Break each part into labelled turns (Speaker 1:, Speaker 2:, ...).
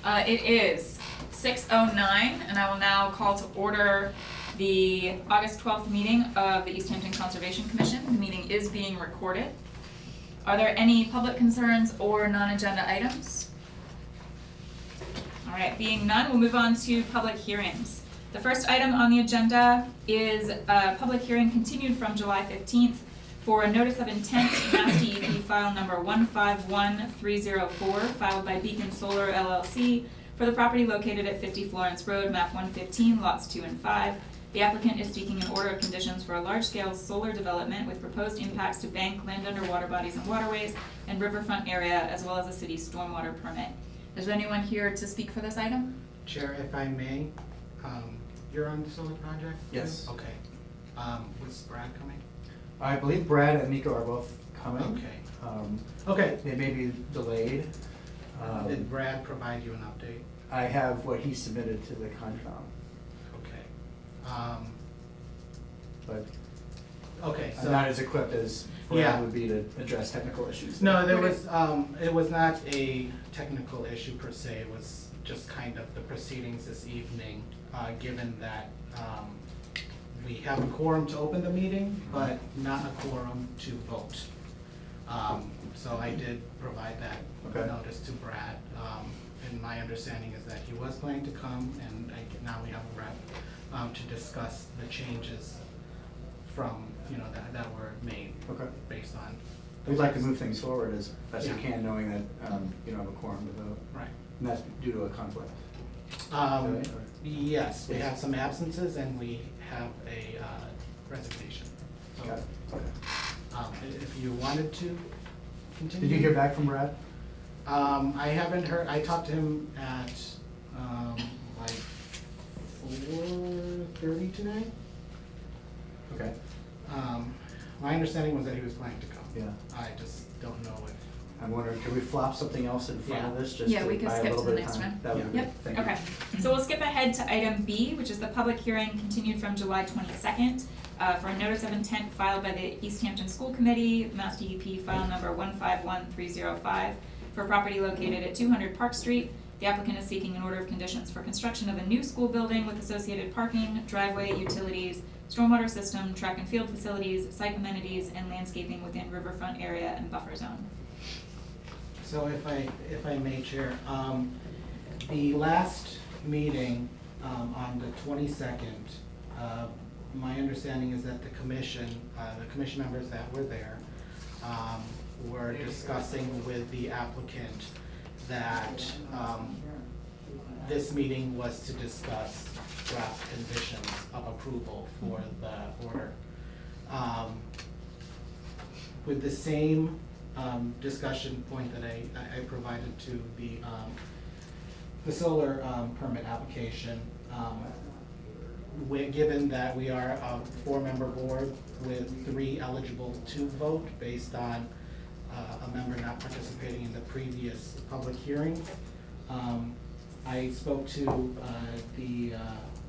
Speaker 1: It is 6:09, and I will now call to order the August 12th meeting of the Easthampton Conservation Commission. The meeting is being recorded. Are there any public concerns or non-agenda items? All right, being none, we'll move on to public hearings. The first item on the agenda is a public hearing continued from July 15th for a notice of intent, Mass DEP file number 151304, filed by Beacon Solar LLC for the property located at 50 Florence Road, map 115, lots 2 and 5. The applicant is seeking an order of conditions for a large-scale solar development with proposed impacts to bank, land under water bodies and waterways, and riverfront area, as well as a city stormwater permit. Is there anyone here to speak for this item?
Speaker 2: Chair, if I may, you're on the solar project?
Speaker 3: Yes.
Speaker 2: Okay. Was Brad coming?
Speaker 3: I believe Brad and Nico are both coming.
Speaker 2: Okay.
Speaker 3: Okay. They may be delayed.
Speaker 2: Did Brad provide you an update?
Speaker 3: I have what he submitted to the Concom.
Speaker 2: Okay.
Speaker 3: But
Speaker 2: okay,
Speaker 3: I'm
Speaker 2: so
Speaker 3: not as equipped as Brad
Speaker 2: Yeah.
Speaker 3: would be to address technical issues.
Speaker 2: no, there was it was not a technical issue per se. It was just kind of the proceedings this evening, given that we have a quorum to open the meeting, but not a quorum to vote. So I did provide that notice to Brad, and my understanding is that he was planning to come, and now we have a rep to discuss the changes from, that were made based on.
Speaker 3: We'd like to move things forward as best we
Speaker 2: Yeah.
Speaker 3: can, knowing that you don't have a quorum to vote.
Speaker 2: Right.
Speaker 3: And that's due to a conflict.
Speaker 2: Yes, we have some absences and we have a resignation. So,
Speaker 3: Got it. Okay.
Speaker 2: if you wanted to continue.
Speaker 3: Did you hear back from Brad?
Speaker 2: I haven't heard. I talked to him at like 4:30 tonight.
Speaker 3: Okay.
Speaker 2: My understanding was that he was planning to come.
Speaker 3: Yeah.
Speaker 2: I just don't know if.
Speaker 3: I'm wondering, could we flop something else in front of
Speaker 2: Yeah.
Speaker 3: this just
Speaker 1: Yeah,
Speaker 3: to
Speaker 1: we could
Speaker 3: buy a
Speaker 1: skip
Speaker 3: little
Speaker 1: to the
Speaker 3: bit of
Speaker 1: next
Speaker 3: time?
Speaker 1: one.
Speaker 3: That would be
Speaker 1: Yep,
Speaker 3: good. Thank you.
Speaker 1: okay. So we'll skip ahead to item B, which is the public hearing continued from July 22nd for a notice of intent filed by the Easthampton School Committee, Mass DEP file number 151305, for property located at 200 Park Street. The applicant is seeking an order of conditions for construction of a new school building with associated parking, driveway, utilities, stormwater system, track and field facilities, site amenities, and landscaping within riverfront area and buffer zone.
Speaker 2: So if I may, Chair, the last meeting on the 22nd, my understanding is that the commission members that were there were discussing with the applicant that this meeting was to discuss draft conditions of approval for the order. With the same discussion point that I provided to the solar permit application, given that we are a 4-member board with 3 eligible to vote based on a member not participating in the previous public hearing, I spoke to the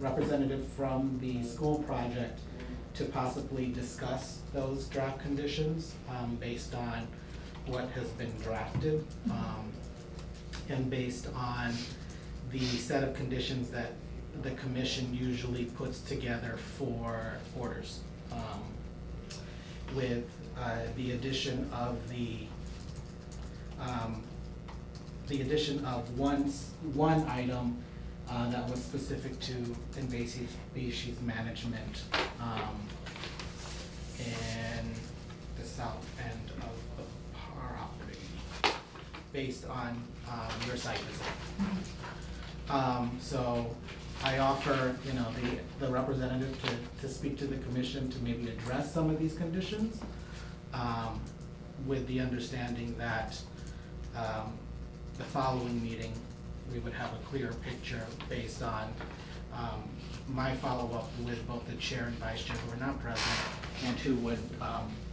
Speaker 2: representative from the school project to possibly discuss those draft conditions based on what has been drafted and based on the set of conditions that the commission usually puts together for orders, with the addition of one item that was specific to invasive species management in the south end of the property, based on your site visit. So I offer, the representative to speak to the commission to maybe address some of these conditions, with the understanding that the following meeting, we would have a clearer picture based on my follow-up with both the chair and vice chair who are not present and who would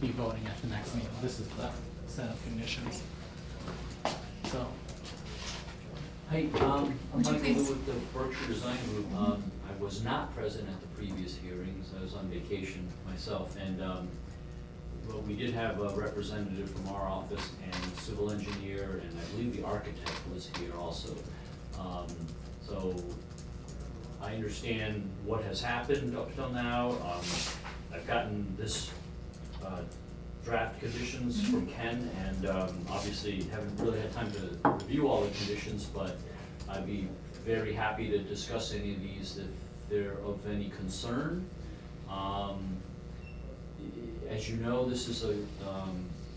Speaker 2: be voting at the next meeting. This is the set of conditions. So.
Speaker 4: Hi, I'm
Speaker 1: Would you
Speaker 4: Michael
Speaker 1: please-
Speaker 4: with the Berkshire Design Group. I was not present at the previous hearings. I was on vacation myself, and well, we did have a representative from our office and civil engineer, and I believe the architect was here also. So I understand what has happened up till now. I've gotten this draft conditions from Ken, and obviously haven't really had time to review all the conditions, but I'd be very happy to discuss any of these if they're of any concern. As you know, this is a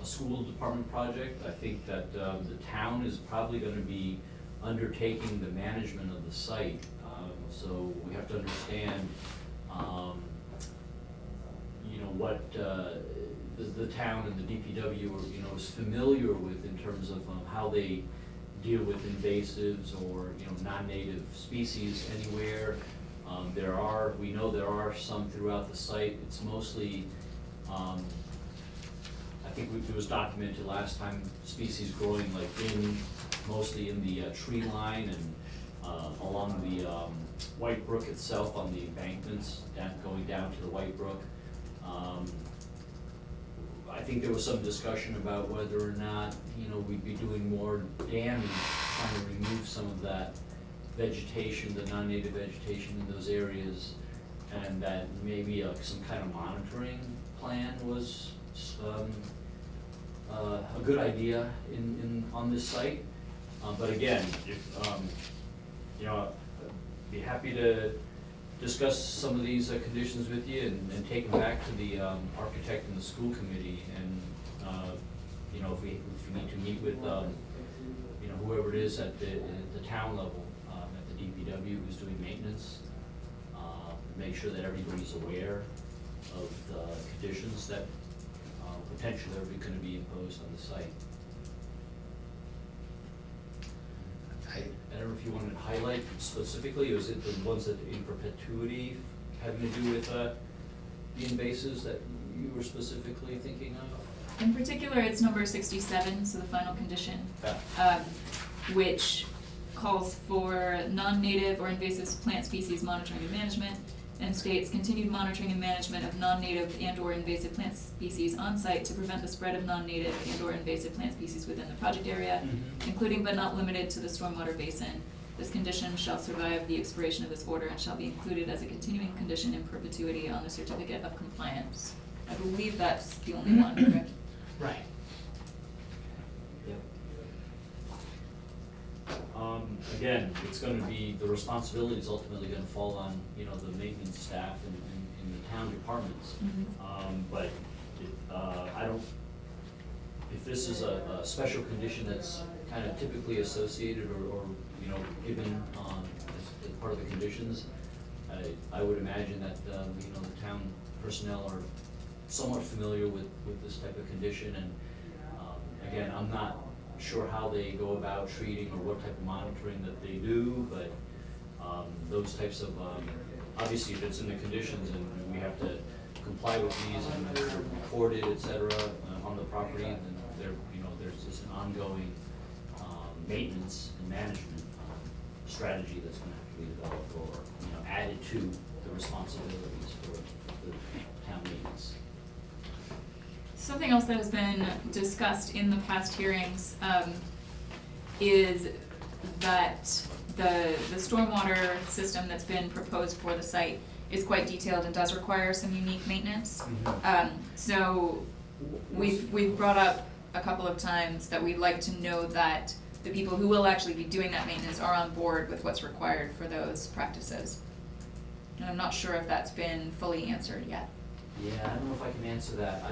Speaker 4: school department project. I think that the town is probably gonna be undertaking the management of the site. So we have to understand, you know, what the town and the DPW are, you know, is familiar with in terms of how they deal with invasives or, you know, non-native species anywhere. We know there are some throughout the site. It's mostly, I think it was documented last time, species growing like mostly in the tree line and along the White Brook itself on the embankments, going down to the White Brook. I think there was some discussion about whether or not, you know, we'd be doing more damage, trying to remove some of that vegetation, the non-native vegetation in those areas, and that maybe some kind of monitoring plan was a good idea on this site. But again, if, you know, I'd be happy to discuss some of these conditions with you and take them back to the architect and the school committee, and you know, if we need to meet with you know, whoever it is at the town level, at the DPW who's doing maintenance, make sure that everybody's aware of the conditions that potentially are going to be imposed on the site. I don't know if you wanted to highlight specifically, or is it the ones that in perpetuity having to do with the invasives that you were specifically thinking of?
Speaker 1: In particular, it's number 67, so the final condition, which calls for non-native or invasive plant species monitoring and management, and states continued monitoring and management of non-native and/or invasive plant species on site to prevent the spread of non-native and/or invasive plant species within the project area, including but not limited to the stormwater basin. This condition shall survive the expiration of this order and shall be included as a continuing condition in perpetuity on the certificate of compliance. I believe that's the only one, correct?
Speaker 2: Right.
Speaker 4: Again, it's gonna be, the responsibility is ultimately gonna fall on, you know, the maintenance staff in the town departments. But if this is a special condition that's kind of typically associated or you know, given as part of the conditions, I would imagine that, you know, the town personnel are somewhat familiar with this type of condition, and again, I'm not sure how they go about treating or what type of monitoring that they do, but those types of, obviously if it's in the conditions and we have to comply with these and they're recorded, et cetera, on the property, then you know, there's just an ongoing maintenance and management strategy that's gonna have to be developed or, you know, added to the responsibilities for the town maintenance.
Speaker 1: Something else that has been discussed in the past hearings is that the stormwater system that's been proposed for the site is quite detailed and does require some unique maintenance. So we've brought up a couple of times that we'd like to know that the people who will actually be doing that maintenance are on board with what's required for those practices. And I'm not sure if that's been fully answered yet.
Speaker 4: Yeah, I don't know if I can answer that.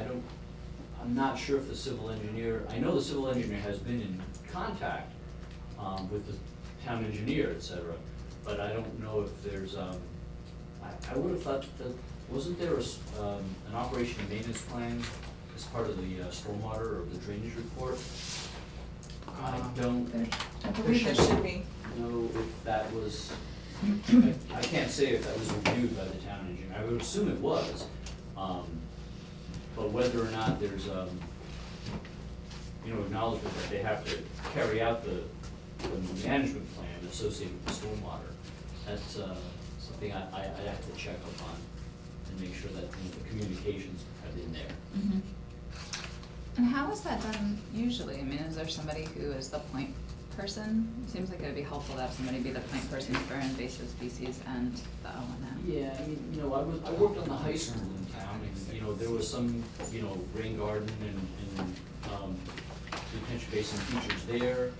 Speaker 4: I'm not sure if the civil engineer, I know the civil engineer has been in contact with the town engineer, et cetera, but I don't know if there's, I would have thought that, wasn't there an operation and maintenance plan as part of the stormwater or the drainage report? I don't
Speaker 1: I believe there should be.
Speaker 4: know if that was, I can't say if that was reviewed by the town engineer. I would assume it was. But whether or not there's, you know, acknowledgement that they have to carry out the management plan associated with the stormwater, that's something I'd have to check up on and make sure that, you know, the communications are in there.
Speaker 5: And how is that done usually? I mean, is there somebody who is the point person? Seems like it'd be helpful to have somebody be the point person for invasive species and the O&M.
Speaker 4: Yeah, I mean, you know, I worked on the high school in town, and, you know, there was some, you know, rain garden and detention basin features there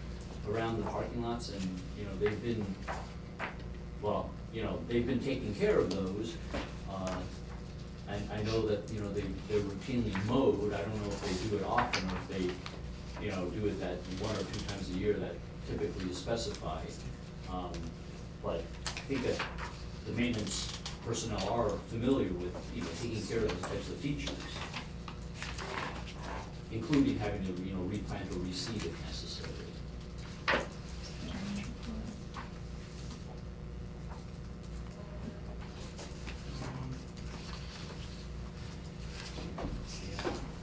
Speaker 4: around the parking lots, and, you know, they've been, well, you know, they've been taking care of those. I know that, you know, they're routinely mowed. I don't know if they do it often, or if they, you know, do it that 1 or 2 times a year that typically is specified. But I think that the maintenance personnel are familiar with, you know, taking care of those types of features, including having to, you know, replant or reseed if necessary. Yeah,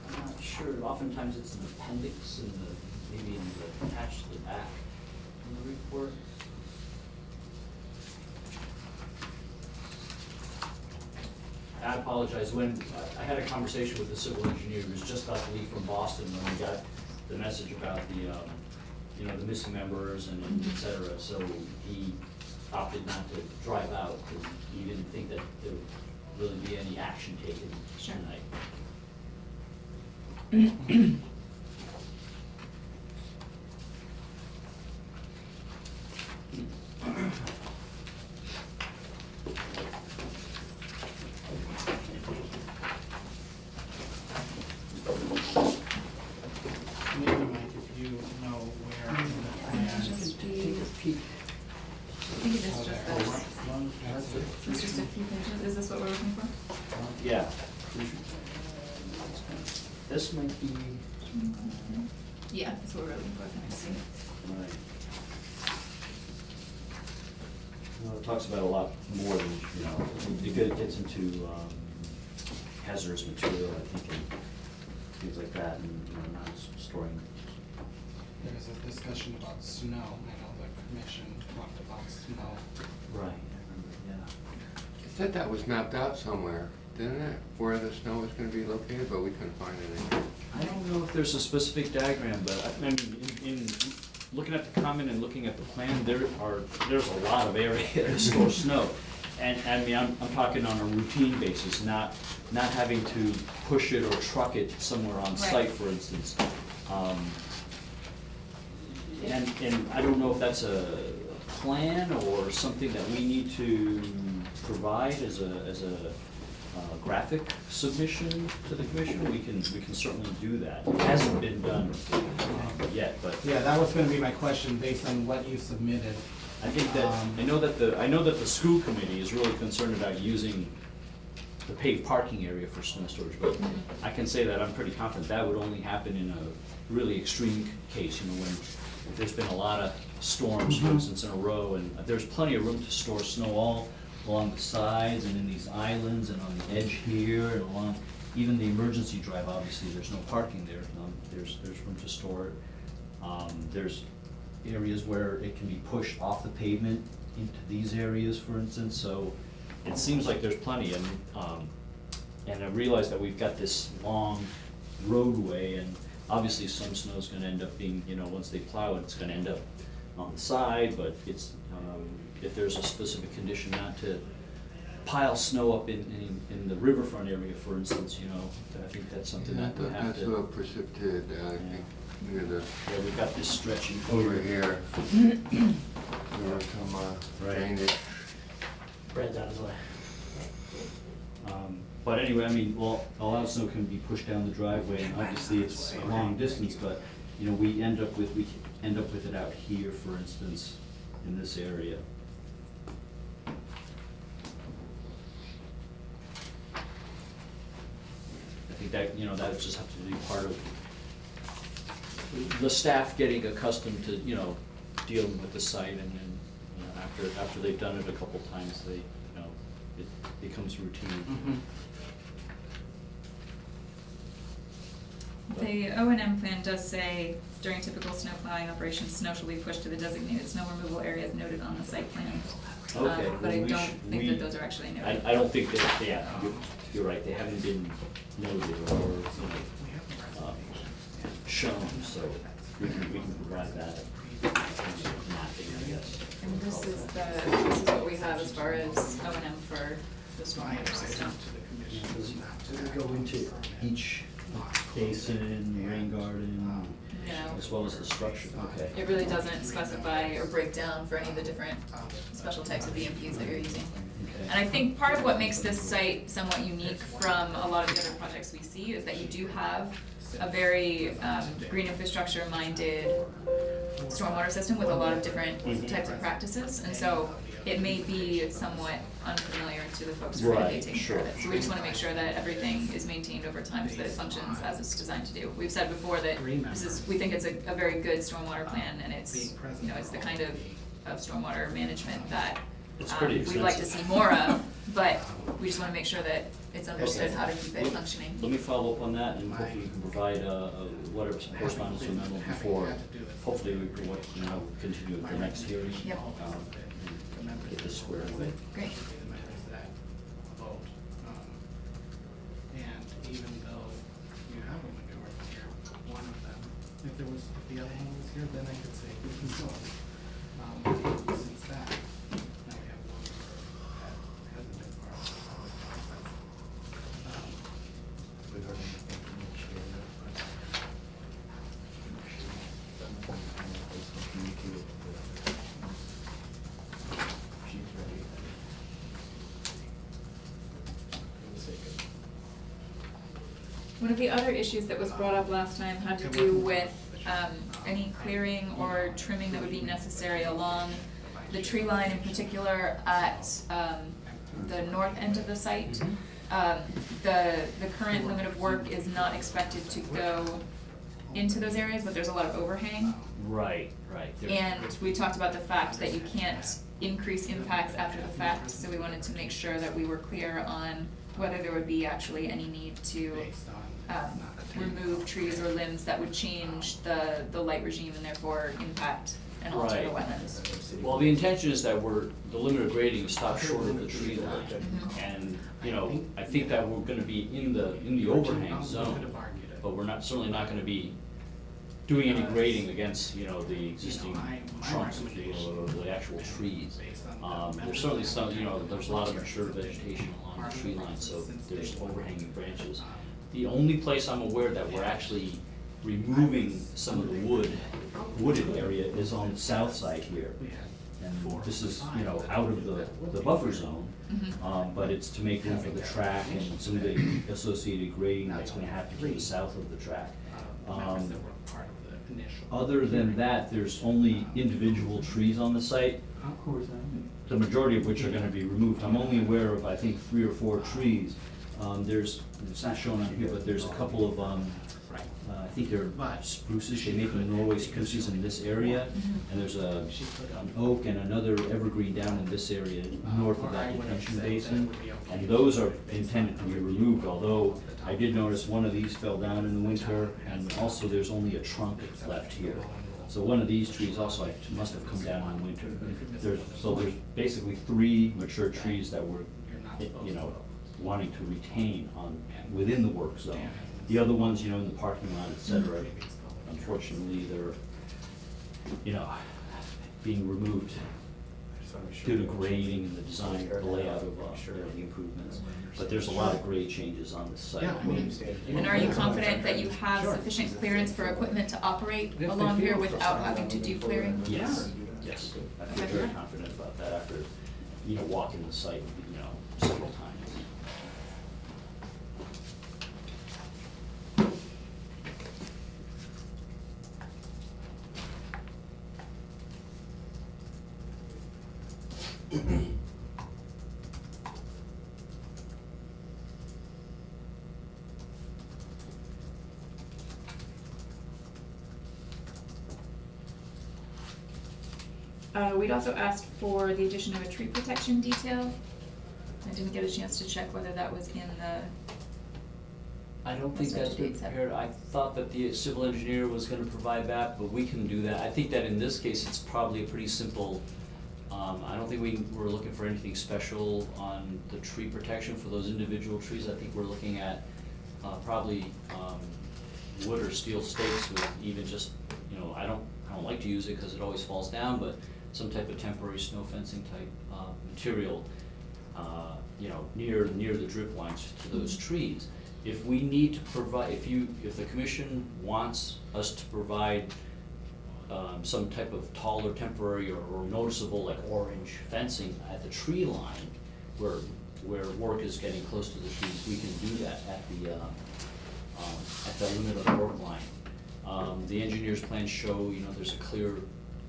Speaker 4: I'm not sure. Oftentimes it's an appendix in the, maybe in the, attached to the back in the report. I apologize, when I had a conversation with the civil engineer who was just about to leave from Boston when we got the message about the, you know, the missing members and et cetera, so he opted not to drive out because he didn't think that there would really be any action taken tonight.
Speaker 2: Maybe Mike, if you know where in the plan.
Speaker 4: Take a peek.
Speaker 1: I think it is just this.
Speaker 2: That's it.
Speaker 1: It's just a few pages. Is this what we're looking for?
Speaker 4: Yeah. This might be.
Speaker 1: Yeah, that's what we're looking for. Can I see?
Speaker 4: Right. Well, it talks about a lot more than, you know, it gets into hazardous material, I think, and things like that, and, you know, not storing.
Speaker 2: There's a discussion about snow. I know the commission talked about snow.
Speaker 4: Right, I remember, yeah.
Speaker 6: It said that was mapped out somewhere, didn't it? Where the snow was gonna be located, but we couldn't find anything.
Speaker 4: I don't know if there's a specific diagram, but I mean, in looking at the comment and looking at the plan, there's a lot of area to store snow. And, I mean, I'm talking on a routine basis, not having to push it or truck it somewhere on site,
Speaker 1: Right.
Speaker 4: for instance. And I don't know if that's a plan or something that we need to provide as a graphic submission to the commission. We can certainly do that. It hasn't been done yet, but
Speaker 2: Yeah, that was gonna be my question based on what you submitted.
Speaker 4: I think that, I know that the school committee is really concerned about using the paved parking area for snow storage, but I can say that I'm pretty confident that would only happen in a really extreme case, you know, when if there's been a lot of storms, for instance, in a row, and there's plenty of room to store snow all along the sides and in these islands and on the edge here and along, even the emergency drive, obviously, there's no parking there, there's room to store it. There's areas where it can be pushed off the pavement into these areas, for instance, so it seems like there's plenty, and I realize that we've got this long roadway, and obviously some snow's gonna end up being, you know, once they plow it, it's gonna end up on the side, but it's, if there's a specific condition not to pile snow up in the riverfront area, for instance, you know, I think that's something that we have
Speaker 6: That's a
Speaker 4: to.
Speaker 6: little precipitated, I think, near the,
Speaker 4: Yeah, we've got this stretching
Speaker 6: over here. There was some
Speaker 4: Right.
Speaker 6: drainage.
Speaker 4: Brad's out of the way. But anyway, I mean, well, a lot of snow can be pushed down the driveway, and obviously it's a long distance, but, you know, we end up with it out here, for instance, in this area. I think that, you know, that would just have to be part of the staff getting accustomed to, you know, dealing with the site, and then, you know, after they've done it a couple times, they, you know, it becomes routine.
Speaker 1: The O&M plan does say, during typical snow plowing operations, snow shall be pushed to the designated snow removal areas noted on the site plans.
Speaker 4: Okay,
Speaker 1: But I
Speaker 4: well,
Speaker 1: don't think that those are actually noted.
Speaker 4: I don't think that, yeah, you're right, they haven't been noted or, you know, shown, so we can provide that. mapping, I guess.
Speaker 1: And this is what we have as far as O&M for the
Speaker 2: My
Speaker 1: stormwater
Speaker 2: advice
Speaker 1: system.
Speaker 2: to the commission is not to.
Speaker 7: Does it go into each basin, rain garden?
Speaker 1: No,
Speaker 4: As well as the structure, okay.
Speaker 1: it really doesn't specify or break down for any of the different special types of BMPs that you're using. And I think part of what makes this site somewhat unique from a lot of the other projects we see is that you do have a very green infrastructure minded stormwater system with a lot of different types of practices. And so it may be somewhat unfamiliar to the folks who are gonna be
Speaker 4: Right,
Speaker 1: taking
Speaker 4: sure.
Speaker 1: care of it. So we just wanna make sure that everything is maintained over time so that it functions as it's designed to do. We've said before that we think it's a very good stormwater plan, and it's, you know, it's the kind of stormwater management that
Speaker 4: It's pretty
Speaker 1: we'd like to
Speaker 4: extensive.
Speaker 1: see more of, but we just wanna make sure that it's understood how to keep it functioning.
Speaker 4: Let me follow up on that, and hopefully we can provide, whatever some correspondence or memo before, hopefully we can, continue with the next hearing.
Speaker 1: Yep.
Speaker 4: Get this squared away.
Speaker 1: Great.
Speaker 2: The members that vote. And even though you have a majority here, one of them, if the other one was here, then I could say we can go. Since that, now we have one member that hasn't been part of the public process.
Speaker 3: Regarding the information, communicate with she's ready.
Speaker 1: One of the other issues that was brought up last time had to do with any clearing or trimming that would be necessary along the tree line, in particular at the north end of the site. The current limit of work is not expected to go into those areas, but there's a lot of overhang.
Speaker 4: Right.
Speaker 1: And we talked about the fact that you can't increase impacts after the fact, so we wanted to make sure that we were clear on whether there would be actually any need to
Speaker 2: Based on
Speaker 1: remove trees or limbs that would change the light regime and therefore impact and alter the
Speaker 4: Right.
Speaker 1: wetlands.
Speaker 4: Well, the intention is that the limit of grading is stopped short of the tree line.
Speaker 1: Mhm.
Speaker 4: And, I think that we're gonna be in the overhang zone, but we're certainly not gonna be doing any grading against, the existing trunks of the actual trees. There's certainly some, there's a lot of mature vegetation along the tree line, so there's overhanging branches. The only place I'm aware that we're actually removing some of the wooded area is on the south side here. And this is, out of the buffer zone, but it's to make room for the track and some of the associated grading that's gonna happen to the south of the track.
Speaker 2: members that were part of the initial.
Speaker 4: Other than that, there's only individual trees on the site,
Speaker 3: Who is that?
Speaker 4: the majority of which are gonna be removed. I'm only aware of, I think, 3 or 4 trees. It's not shown on here, but there's a couple of, I think they're spruces, they make them Norway spruces in this area. And there's an oak and another evergreen down in this area, north of that detention basin. And those are intended to be removed, although I did notice one of these fell down in the winter, and also there's only a trunk left here. So one of these trees also must have come down in the winter. There's basically 3 mature trees that we're, wanting to retain within the work zone. The other ones, in the parking lot, et cetera, unfortunately, they're, being removed due to grading and the design, the layout of the improvements. But there's a lot of grade changes on this site.
Speaker 2: Yeah, I mean,
Speaker 1: And are you confident that you have sufficient clearance for equipment to operate along here without having to do clearing?
Speaker 4: Yes, I feel very confident about that after, walking the site, several times.
Speaker 1: We'd also asked for the addition of a tree protection detail. I didn't get a chance to check whether that was in the,
Speaker 4: I don't think that's been prepared. I thought that the civil engineer was gonna provide that, but we can do that. I think that in this case, it's probably a pretty simple, I don't think we're looking for anything special on the tree protection for those individual trees. I think we're looking at, probably, wood or steel stakes with even just, I don't don't like to use it because it always falls down, but some type of temporary snow fencing type, material, you know, near the drip lines to those trees. If we need to provide, if the commission wants us to provide some type of taller temporary or noticeable like orange fencing at the tree line where work is getting close to the trees, we can do that at the limit of the work line. The engineer's plans show, you know, there's a clear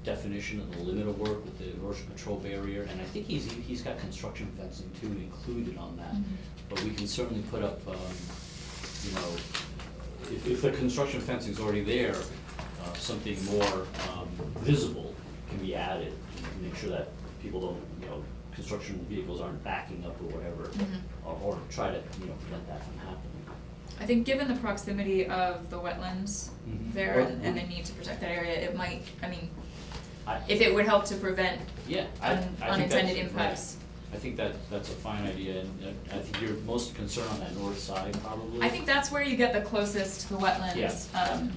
Speaker 4: definition of the limit of work with the erosion control barrier, and I think he's got construction fencing too included on that. But we can certainly put up, you know, if the construction fencing's already there, something more visible can be added to make sure that people don't, you know, construction vehicles aren't backing up or whatever, or try to, you know, prevent that from happening.
Speaker 1: I think given the proximity of the wetlands there and the need to protect that area, it might, I mean, if it would help to prevent
Speaker 4: Yeah, I think
Speaker 1: unintended
Speaker 4: that's-
Speaker 1: impacts.
Speaker 4: I think that's a fine idea, and I think you're most concerned on that north side probably.
Speaker 1: I think that's where you get the closest to the wetlands.
Speaker 4: Yeah.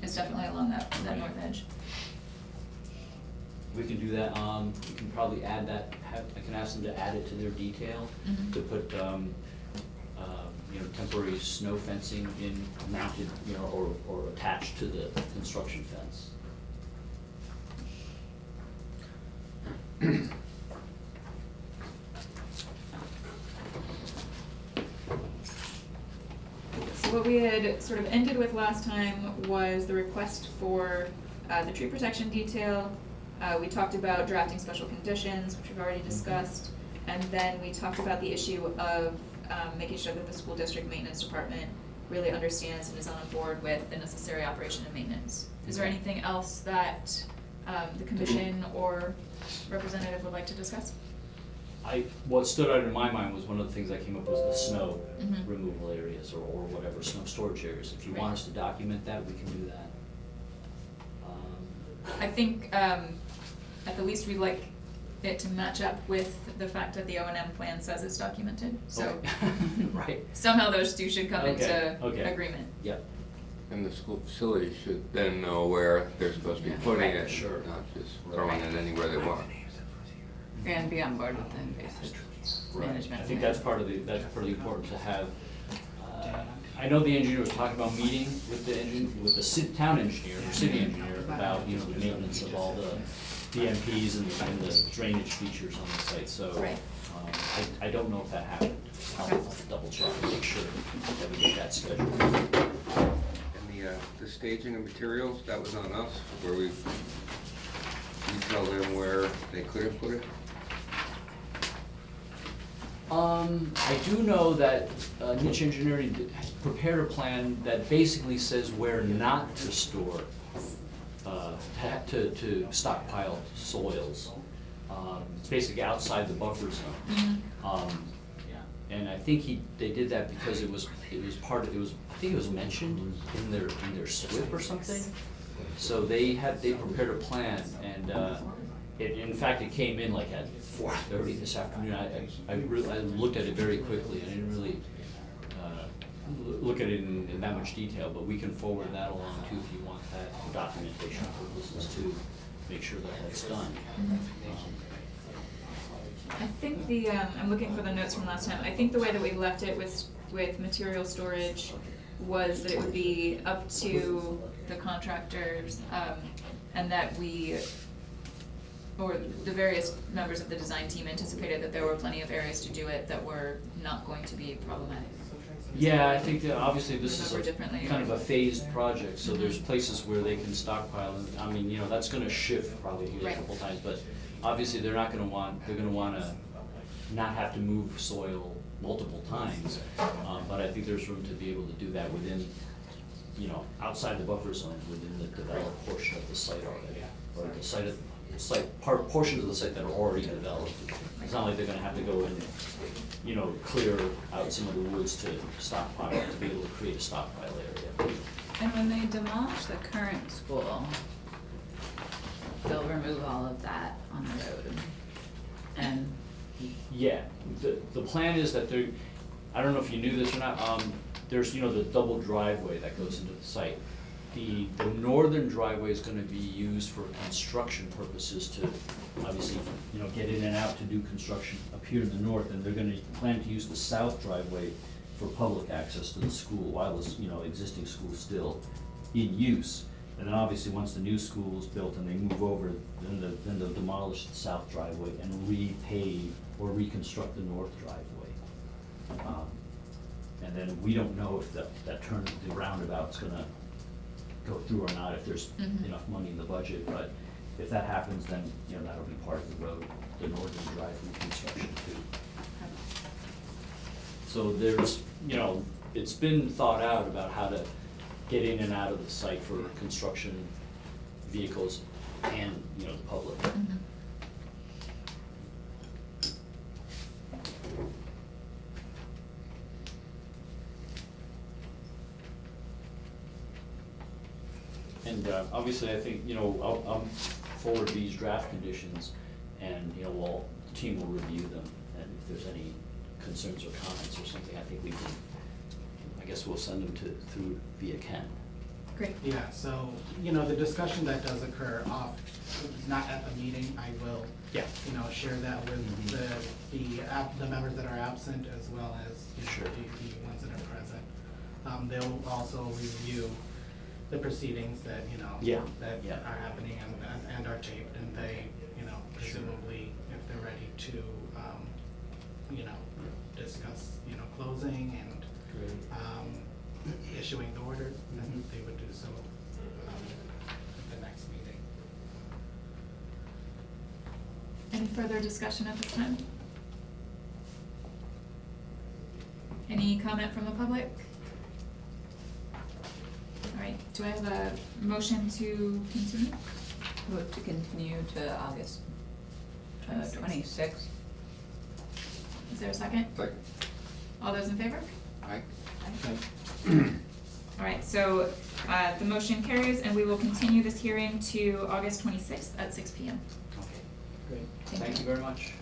Speaker 1: Is definitely along that
Speaker 4: Right.
Speaker 1: north edge.
Speaker 4: We can do that, we can probably add that, I can ask them to add it to their detail, to put, you know, temporary snow fencing in mounted, you know, or attached to the construction fence.
Speaker 1: So what we had sort of ended with last time was the request for the tree protection detail. We talked about drafting special conditions, which we've already discussed, and then we talked about the issue of making sure that the school district maintenance department really understands and is on board with the necessary operation and maintenance. Is there anything else that the commission or representative would like to discuss?
Speaker 4: What stood out in my mind was one of the things that came up was the snow removal areas or whatever, snow storage areas. If you want us to document that, we can do that.
Speaker 1: I think at the least we'd like it to match up with the fact that the O&M plan says it's documented, so
Speaker 4: Right.
Speaker 1: somehow those two should come
Speaker 4: Okay,
Speaker 1: into
Speaker 4: okay.
Speaker 1: agreement.
Speaker 4: Yep.
Speaker 6: And the school facility should then know where they're supposed to be putting
Speaker 1: Right.
Speaker 6: it,
Speaker 4: Sure.
Speaker 6: not just throwing it anywhere they want.
Speaker 5: And be on board with the invasive management.
Speaker 4: I think that's part of the important to have. I know the engineer was talking about meeting with the town engineer or city engineer about, you know, the maintenance of all the DMPs and the drainage features on the site, so.
Speaker 1: Right.
Speaker 4: I don't know if that happened.
Speaker 1: Okay.
Speaker 4: I'll double check and make sure that we get that scheduled.
Speaker 6: And the staging of materials, that was on us, where we tell them where they couldn't put it?
Speaker 4: I do know that niche engineering prepared a plan that basically says where not to store, to stockpile soils. It's basically outside the buffer zone. And I think they did that because it was I think it was mentioned in their SWIP or something. So they prepared a plan, and in fact, it came in like at 4:30 this afternoon. I looked at it very quickly. I didn't really look at it in that much detail, but we can forward that along too if you want that for documentation purposes to make sure that that's done.
Speaker 1: I think I'm looking for the notes from last time. I think the way that we left it with material storage was that it would be up to the contractors, and that or the various members of the design team anticipated that there were plenty of areas to do it that were not going to be problematic.
Speaker 4: Yeah, I think that obviously this is
Speaker 1: Remember differently.
Speaker 4: kind of a phased project, so there's places where they can stockpile, and I mean, you know, that's gonna shift probably here a
Speaker 1: Right.
Speaker 4: couple times, but obviously they're gonna wanna not have to move soil multiple times, but I think there's room to be able to do that within, you know, outside the buffer zone, within the developed portion of the site already, or portions of the site that are already developed. It's not like they're gonna have to go and, you know, clear out some of the woods to stockpile, to be able to create a stockpile area.
Speaker 5: And when they demolish the current school, they'll remove all of that on the road. And
Speaker 4: Yeah, the plan is that I don't know if you knew this or not, there's, you know, the double driveway that goes into the site. the northern driveway is gonna be used for construction purposes to, obviously, you know, get in and out to do construction up here in the north, and they're gonna plan to use the south driveway for public access to the school, while this, you know, existing school's still in use. And then obviously, once the new school is built and they move over, then they'll demolish the south driveway and repave or reconstruct the north driveway. And then we don't know if that turn, the roundabout's gonna go through or not, if there's
Speaker 1: Mhm.
Speaker 4: enough money in the budget, but if that happens, then, you know, that'll be part of the road, the northern drive reconstruction too. So there's, you know, it's been thought out about how to get in and out of the site for construction vehicles and, you know, the public.
Speaker 1: Mhm.
Speaker 4: And obviously, I think, you know, I'll forward these draft conditions, and, you know, the team will review them, and if there's any concerns or comments or something, I think we can, I guess we'll send them through via Ken.
Speaker 1: Great.
Speaker 2: Yeah, so, you know, the discussion that does occur not at the meeting, I will,
Speaker 4: Yeah.
Speaker 2: you know, share that with the members that are absent as well as, you know,
Speaker 4: Sure.
Speaker 2: the ones that are present. They'll also review the proceedings that, you know,
Speaker 4: Yeah,
Speaker 2: that
Speaker 4: yeah.
Speaker 2: are happening and are taped, and they, you know, presumably, if they're ready to, you know, discuss, you know, closing and issuing the order, then they would do so at the next meeting.
Speaker 1: Any further discussion at this time? Any comment from the public? All right, do I have a motion to continue?
Speaker 5: Move to continue to August 26th.
Speaker 1: Is there a second?
Speaker 6: Second.
Speaker 1: All those in favor?
Speaker 6: Aye.
Speaker 1: All right, so the motion carries, and we will continue this hearing to August 26th at 6 PM.
Speaker 4: Okay, great.
Speaker 1: Thank
Speaker 4: Thank
Speaker 1: you.
Speaker 4: you very much.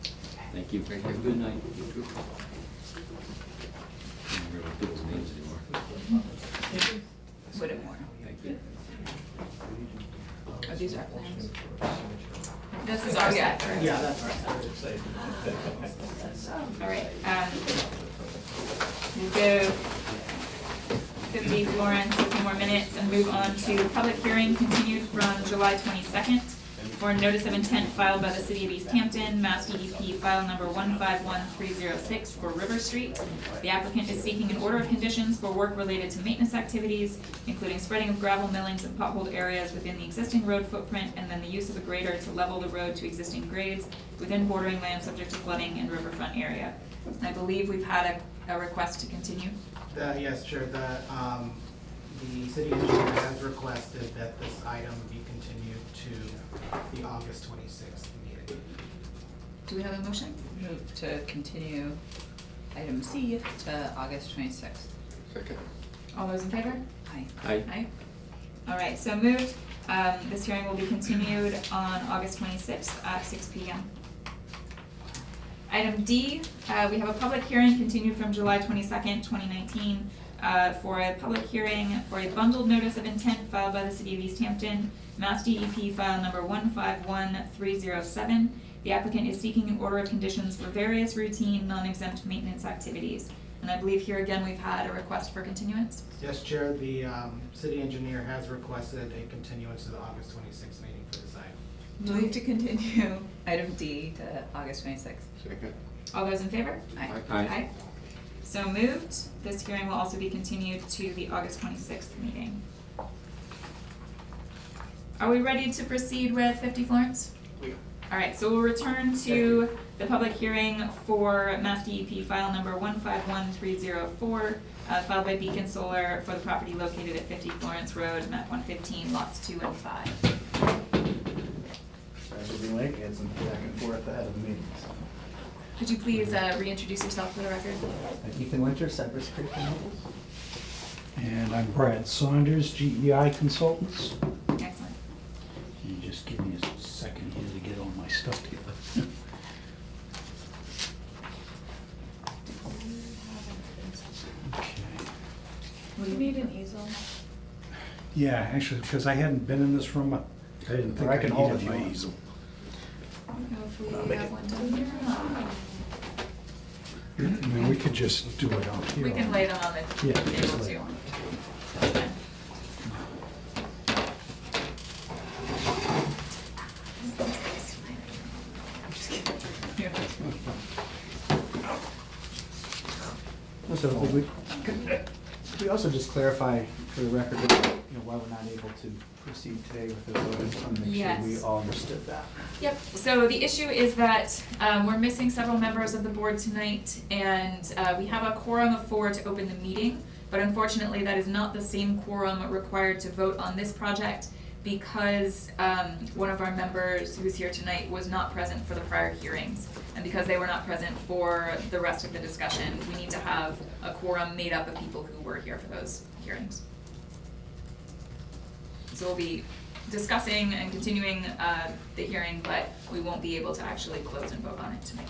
Speaker 4: Thank you.
Speaker 6: Thank
Speaker 4: Have a
Speaker 6: you.
Speaker 4: good night.
Speaker 6: You too. I don't remember people's names anymore.
Speaker 5: Whittemore.
Speaker 6: Thank you.
Speaker 5: Oh, these are plans.
Speaker 1: This is our set.
Speaker 5: correct.
Speaker 2: Yeah, that's right.
Speaker 1: All right, we'll go 50 Florence, a few more minutes, and move on to public hearing continued from July 22nd for a notice of intent filed by the city of Easthampton, Mass DEP file number 151306 for River Street. The applicant is seeking an order of conditions for work related to maintenance activities, including spreading of gravel millings and potholed areas within the existing road footprint, and then the use of a grader to level the road to existing grades within bordering land subject to flooding and riverfront area. I believe we've had a request to continue.
Speaker 2: Yes, sure, the city engineer has requested that this item be continued to the August 26th meeting.
Speaker 1: Do we have a motion?
Speaker 5: Move to continue item C to August 26th.
Speaker 6: Second.
Speaker 1: All those in favor?
Speaker 5: Aye.
Speaker 1: Aye. All right, so moved. This hearing will be continued on August 26th at 6 PM. Item D, we have a public hearing continued from July 22nd, 2019, for a public hearing for a bundled notice of intent filed by the city of Easthampton, Mass DEP file number 151307. The applicant is seeking an order of conditions for various routine, non-exempt maintenance activities. And I believe here again, we've had a request for continuance.
Speaker 2: Yes, Chair, the city engineer has requested a continuance to the August 26th meeting for this item.
Speaker 5: Move to continue item D to August 26th.
Speaker 6: Second.
Speaker 1: All those in favor?
Speaker 5: Aye.
Speaker 1: Aye. So moved. This hearing will also be continued to the August 26th meeting. Are we ready to proceed with 50 Florence?
Speaker 2: We are.
Speaker 1: All right, so we'll return to the public hearing for Mass DEP file number 151304, filed by Beacon Solar for the property located at 50 Florence Road, map 115, lots 2 and 5.
Speaker 3: Sorry for being late, we had some back and forth ahead of the meeting.
Speaker 1: Could you please reintroduce yourself for the record?
Speaker 3: Ethan Winter, Cypress Creek Renewables.
Speaker 8: And I'm Brad Saunders, GEI Consultants.
Speaker 1: Excellent.
Speaker 8: Can you just give me a second here to get all my stuff together? Okay.
Speaker 5: Do you need an easel?
Speaker 8: Yeah, actually, because I hadn't been in this room, I didn't think
Speaker 3: Or I
Speaker 8: I
Speaker 3: can hold
Speaker 8: needed
Speaker 3: it if you
Speaker 8: my
Speaker 3: want.
Speaker 8: easel.
Speaker 1: I don't know if we have one down here or not.
Speaker 8: I mean, we could just do it out here.
Speaker 1: We can lay them on the
Speaker 8: Yeah,
Speaker 1: table
Speaker 8: just lay
Speaker 1: too.
Speaker 8: on
Speaker 1: That's fine. I'm just kidding.
Speaker 3: So could we also just clarify for the record, why we're not able to proceed today with the vote? I just want to make sure we
Speaker 1: Yes.
Speaker 3: all understood that.
Speaker 1: Yep, so the issue is that we're missing several members of the board tonight, and we have a quorum of 4 to open the meeting, but unfortunately, that is not the same quorum required to vote on this project because one of our members who's here tonight was not present for the prior hearings. And because they were not present for the rest of the discussion, we need to have a quorum made up of people who were here for those hearings. So we'll be discussing and continuing the hearing, but we won't be able to actually close and vote on it tonight.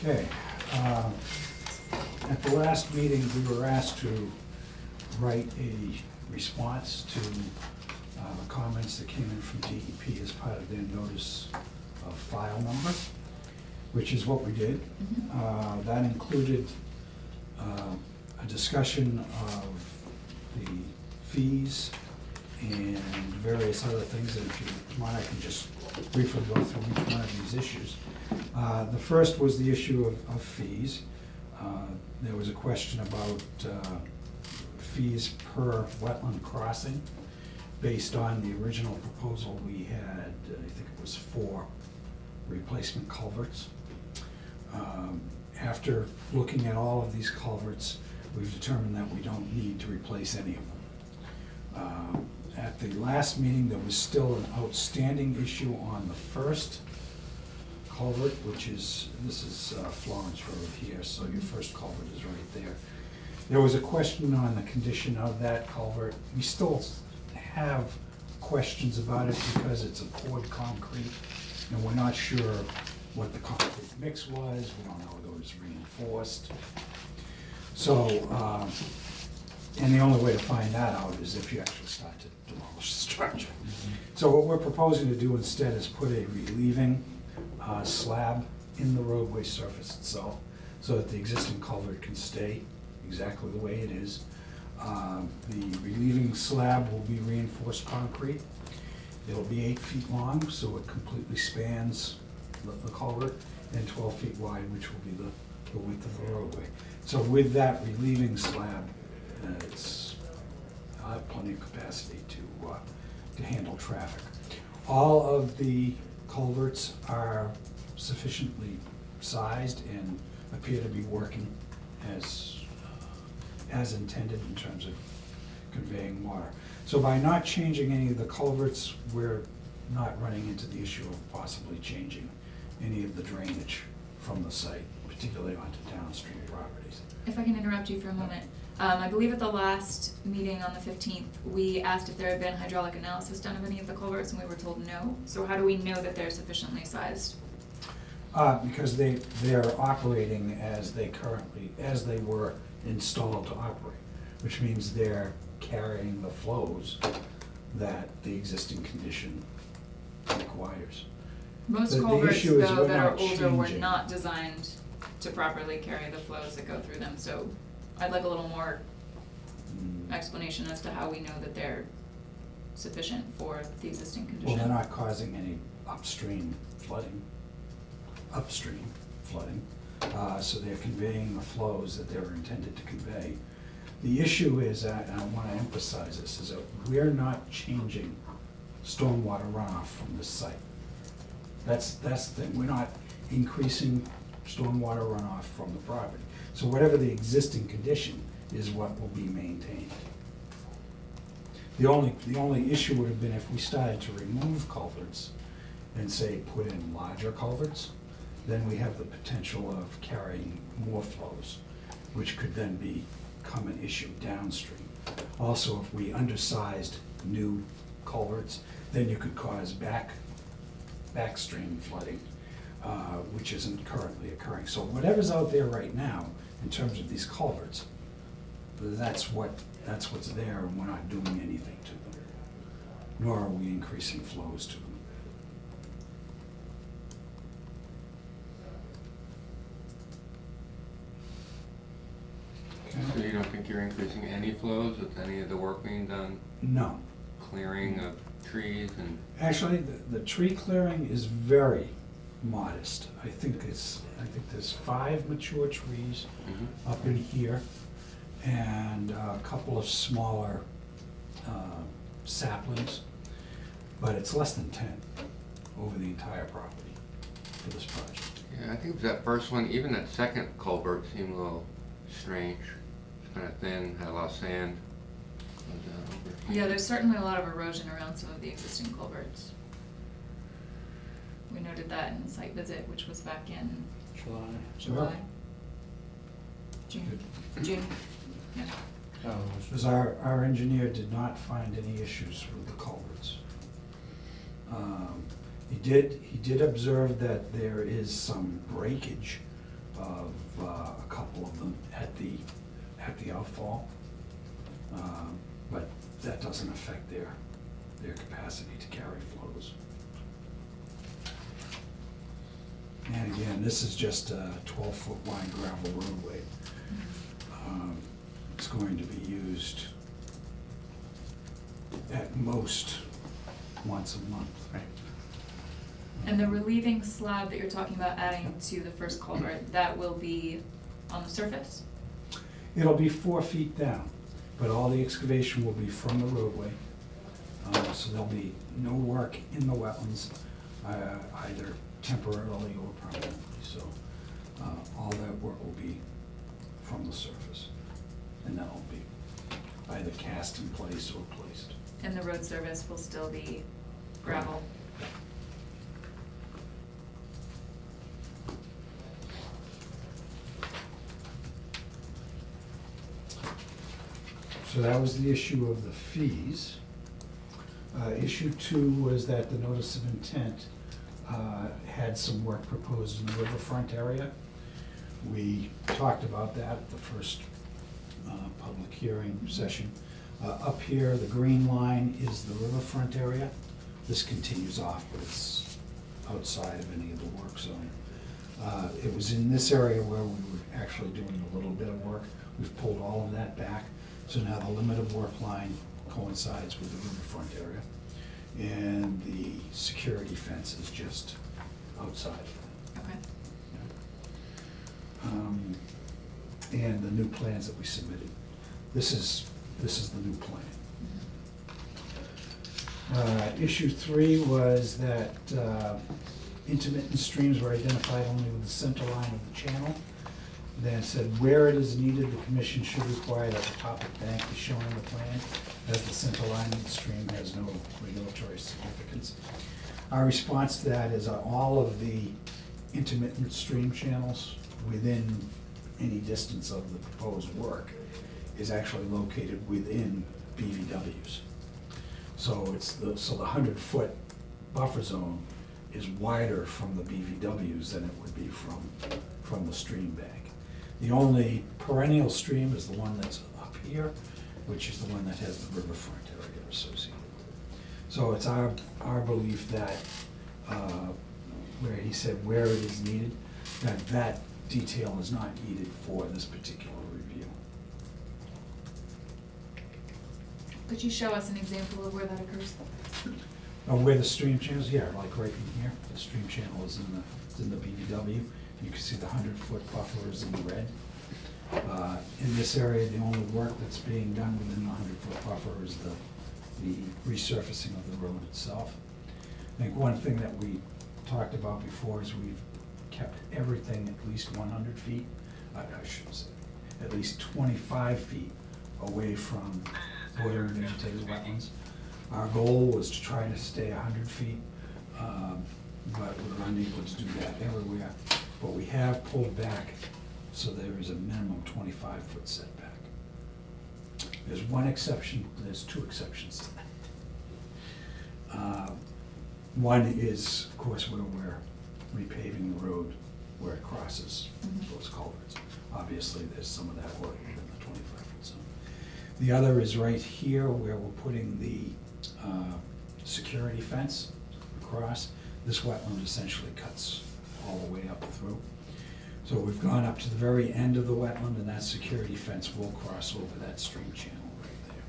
Speaker 8: Okay. At the last meeting, we were asked to write a response to comments that came in from DEP as part of their notice of file number, which is what we did. That included a discussion of the fees and various other things, and if you want, I can just briefly go through each one of these issues. The first was the issue of fees. There was a question about fees per wetland crossing based on the original proposal we had, I think it was 4 replacement culverts. After looking at all of these culverts, we've determined that we don't need to replace any of them. At the last meeting, there was still an outstanding issue on the first culvert, which is, this is Florence Road here, so your first culvert is right there. There was a question on the condition of that culvert. We still have questions about it because it's a poured concrete, and we're not sure what the concrete mix was. We don't know whether it was reinforced. So, and the only way to find that out is if you actually start to demolish the structure. So what we're proposing to do instead is put a relieving slab in the roadway surface itself so that the existing culvert can stay exactly the way it is. The relieving slab will be reinforced concrete. It'll be 8 feet long, so it completely spans the culvert, and 12 feet wide, which will be the width of the roadway. So with that relieving slab, it's plenty of capacity to handle traffic. All of the culverts are sufficiently sized and appear to be working as intended in terms of conveying water. So by not changing any of the culverts, we're not running into the issue of possibly changing any of the drainage from the site, particularly onto downstream properties.
Speaker 1: If I can interrupt you for a moment. I believe at the last meeting on the 15th, we asked if there had been hydraulic analysis done of any of the culverts, and we were told no. So how do we know that they're sufficiently sized?
Speaker 8: Because they're operating as they were installed to operate, which means they're carrying the flows that the existing condition requires.
Speaker 1: Most
Speaker 8: The
Speaker 1: culverts,
Speaker 8: issue is
Speaker 1: though,
Speaker 8: we're
Speaker 1: that are
Speaker 8: not
Speaker 1: older were
Speaker 8: changing.
Speaker 1: not designed to properly carry the flows that go through them. So I'd like a little more explanation as to how we know that they're sufficient for the existing condition.
Speaker 8: Well, they're not causing any upstream flooding, so they're conveying the flows that they were intended to convey. The issue is, and I want to emphasize this, is that we're not changing stormwater runoff from this site. That's the thing. We're not increasing stormwater runoff from the property. So whatever the existing condition is what will be maintained. The only issue would have been if we started to remove culverts and say put in larger culverts, then we have the potential of carrying more flows, which could then become an issue downstream. Also, if we undersized new culverts, then you could cause backstream flooding, which isn't currently occurring. So whatever's out there right now in terms of these culverts. But that's what's there, and we're not doing anything to them, nor are we increasing flows to them.
Speaker 6: So you don't think you're increasing any flows with any of the work being done,
Speaker 8: No.
Speaker 6: clearing of trees and?
Speaker 8: Actually, the tree clearing is very modest. I think there's 5 mature trees
Speaker 6: Mhm.
Speaker 8: up in here, and a couple of smaller saplings, but it's less than 10 over the entire property for this project.
Speaker 6: Yeah, I think it was that first one, even that second culvert seemed a little strange. It's kind of thin, had a lot of sand.
Speaker 1: Yeah, there's certainly a lot of erosion around some of the existing culverts. We noted that in the site visit, which was back in July. June, yeah.
Speaker 8: Because our engineer did not find any issues with the culverts. He did observe that there is some breakage of a couple of them at the outfall. But that doesn't affect their capacity to carry flows. And again, this is just a 12-foot wide gravel roadway. It's going to be used at most once a month.
Speaker 3: Right.
Speaker 1: And the relieving slab that you're talking about adding to the first culvert, that will be on the surface?
Speaker 8: It'll be 4 feet down, but all the excavation will be from the roadway. So there'll be no work in the wetlands, either temporarily or permanently. So all that work will be from the surface, and that'll be either cast in place or placed.
Speaker 1: And the road service will still be gravel?
Speaker 8: So that was the issue of the fees. Issue 2 was that the notice of intent had some work proposed in the riverfront area. We talked about that at the first public hearing session. Up here, the green line is the riverfront area. This continues off, but it's outside of any of the work zone. It was in this area where we were actually doing a little bit of work. We've pulled all of that back. So now the limit of work line coincides with the riverfront area. And the security fence is just outside.
Speaker 1: Okay.
Speaker 8: And the new plans that we submitted. This is the new plan. Issue 3 was that intermittent streams were identified only with the center line of the channel. Then it said where it is needed, the commission should require that the top of bank be shown on the plan, as the center line of the stream has no regulatory significance. Our response to that is all of the intermittent stream channels within any distance of the proposed work is actually located within BVWs. So the 100-foot buffer zone is wider from the BVWs than it would be from the stream bank. The only perennial stream is the one that's up here, which is the one that has the riverfront area associated with it. So it's our belief that, where he said where it is needed, that detail is not needed for this particular review.
Speaker 1: Could you show us an example of where that occurs?
Speaker 8: Where the stream channels, yeah, like right in here, the stream channel is in the BVW. You can see the 100-foot buffer is in red. In this area, the only work that's being done within the 100-foot buffer is the resurfacing of the road itself. I think one thing that we talked about before is we've kept everything at least 100 feet, I should say, at least 25 feet away from bordering vegetated wetlands. Our goal was to try to stay 100 feet, but we're unable to do that everywhere. But we have pulled back, so there is a minimum 25-foot setback. There's one exception, there's 2 exceptions to that. One is, of course, where we're repaving the road where it crosses
Speaker 1: Mhm.
Speaker 8: those culverts. Obviously, there's some of that work within the 25-foot zone. The other is right here where we're putting the security fence across. This wetland essentially cuts all the way up through. So we've gone up to the very end of the wetland, and that security fence will cross over that stream channel right there.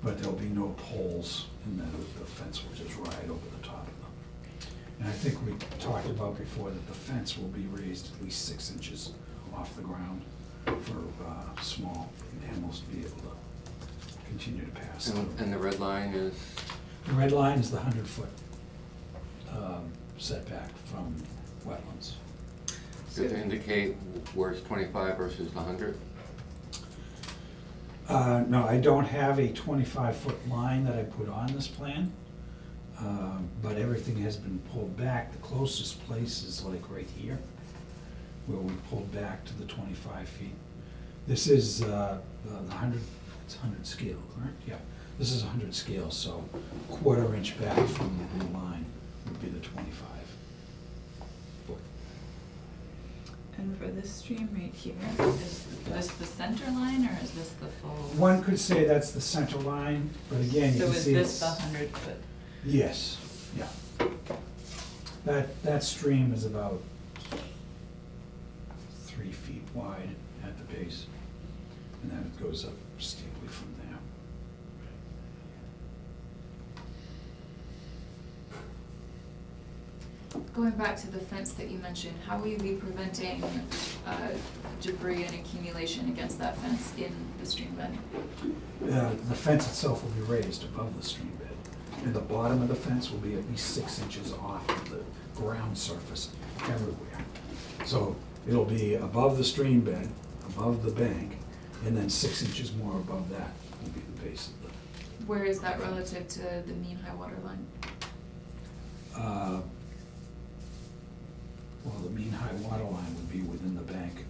Speaker 8: But there'll be no poles, and then the fence will just ride over the top of them. And I think we talked about before that the fence will be raised at least 6 inches off the ground for small animals to be able to continue to pass through.
Speaker 6: And the red line is,
Speaker 8: The red line is the 100-foot setback from wetlands.
Speaker 6: does it indicate where it's 25 versus the 100?
Speaker 8: No, I don't have a 25-foot line that I put on this plan, but everything has been pulled back. The closest place is like right here, where we pulled back to the 25 feet. This is the 100, it's 100 scale, correct? Yeah, this is 100 scale, so quarter inch back from the blue line would be the 25 foot.
Speaker 5: And for this stream right here, is this the center line or is this the full?
Speaker 8: One could say that's the center line, but again, you
Speaker 5: So
Speaker 8: can
Speaker 5: is
Speaker 8: see
Speaker 5: this
Speaker 8: it's.
Speaker 5: the 100-foot?
Speaker 8: Yes, yeah. That stream is about 3 feet wide at the base, and then it goes up steeply from there.
Speaker 1: Going back to the fence that you mentioned, how will you be preventing debris and accumulation against that fence in the stream bed?
Speaker 8: The fence itself will be raised above the stream bed, and the bottom of the fence will be at least 6 inches off of the ground surface everywhere. So it'll be above the stream bed, above the bank, and then 6 inches more above that will be the base of the.
Speaker 1: Where is that relative to the mean high water line?
Speaker 8: Well, the mean high water line would be within the bank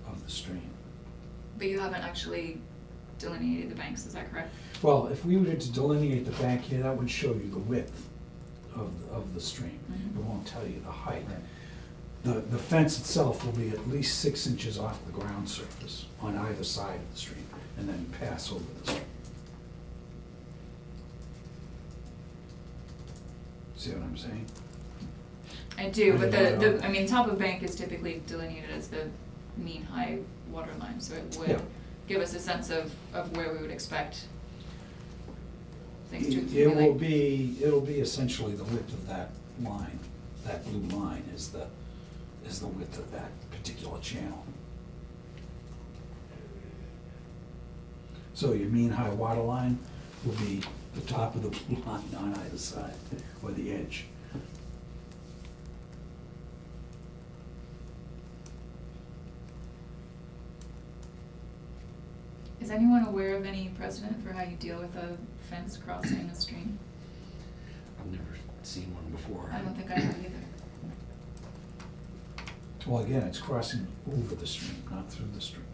Speaker 8: of the stream.
Speaker 1: But you haven't actually delineated the banks, is that correct?
Speaker 8: Well, if we were to delineate the bank here, that would show you the width of the stream.
Speaker 1: Mhm.
Speaker 8: It won't tell you the height. The fence itself will be at least 6 inches off the ground surface on either side of the stream, and then pass over the stream. See what I'm saying?
Speaker 1: I do, but
Speaker 8: I don't know.
Speaker 1: I mean, top of bank is typically delineated as the mean high water line, so it
Speaker 8: Yeah.
Speaker 1: would give us a sense of where we would expect things to accumulate.
Speaker 8: It'll be essentially the width of that line. That blue line is the width of that particular channel. So your mean high water line will be the top of the blue line on either side, or the edge.
Speaker 1: Is anyone aware of any precedent for how you deal with a fence crossing a stream?
Speaker 7: I've never seen one before.
Speaker 1: I don't think I have either.
Speaker 8: Well, again, it's crossing over the stream, not through the stream.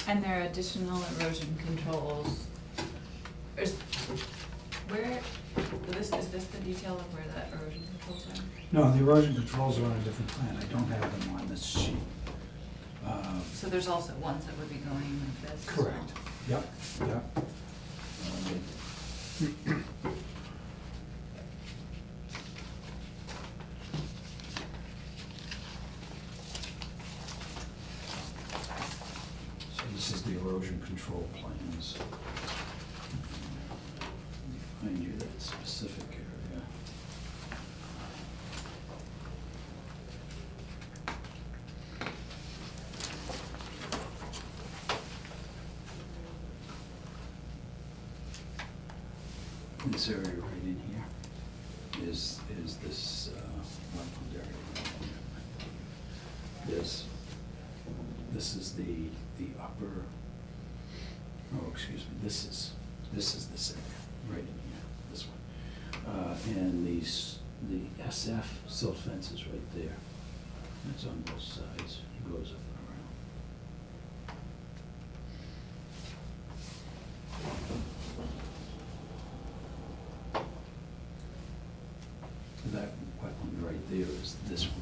Speaker 5: And there are additional erosion controls. Is this the detail of where the erosion controls are?
Speaker 8: No, the erosion controls are on a different plan. I don't have them on this sheet.
Speaker 5: So there's also ones that would be going like this as well?
Speaker 8: Correct. Yep, yep. So this is the erosion control plans. Let me find you that specific area. This area right in here is this wetland area. This is the upper, oh, excuse me, this is this area, right in here, this one. And the SF silt fence is right there. It's on both sides, it goes up and there is this one.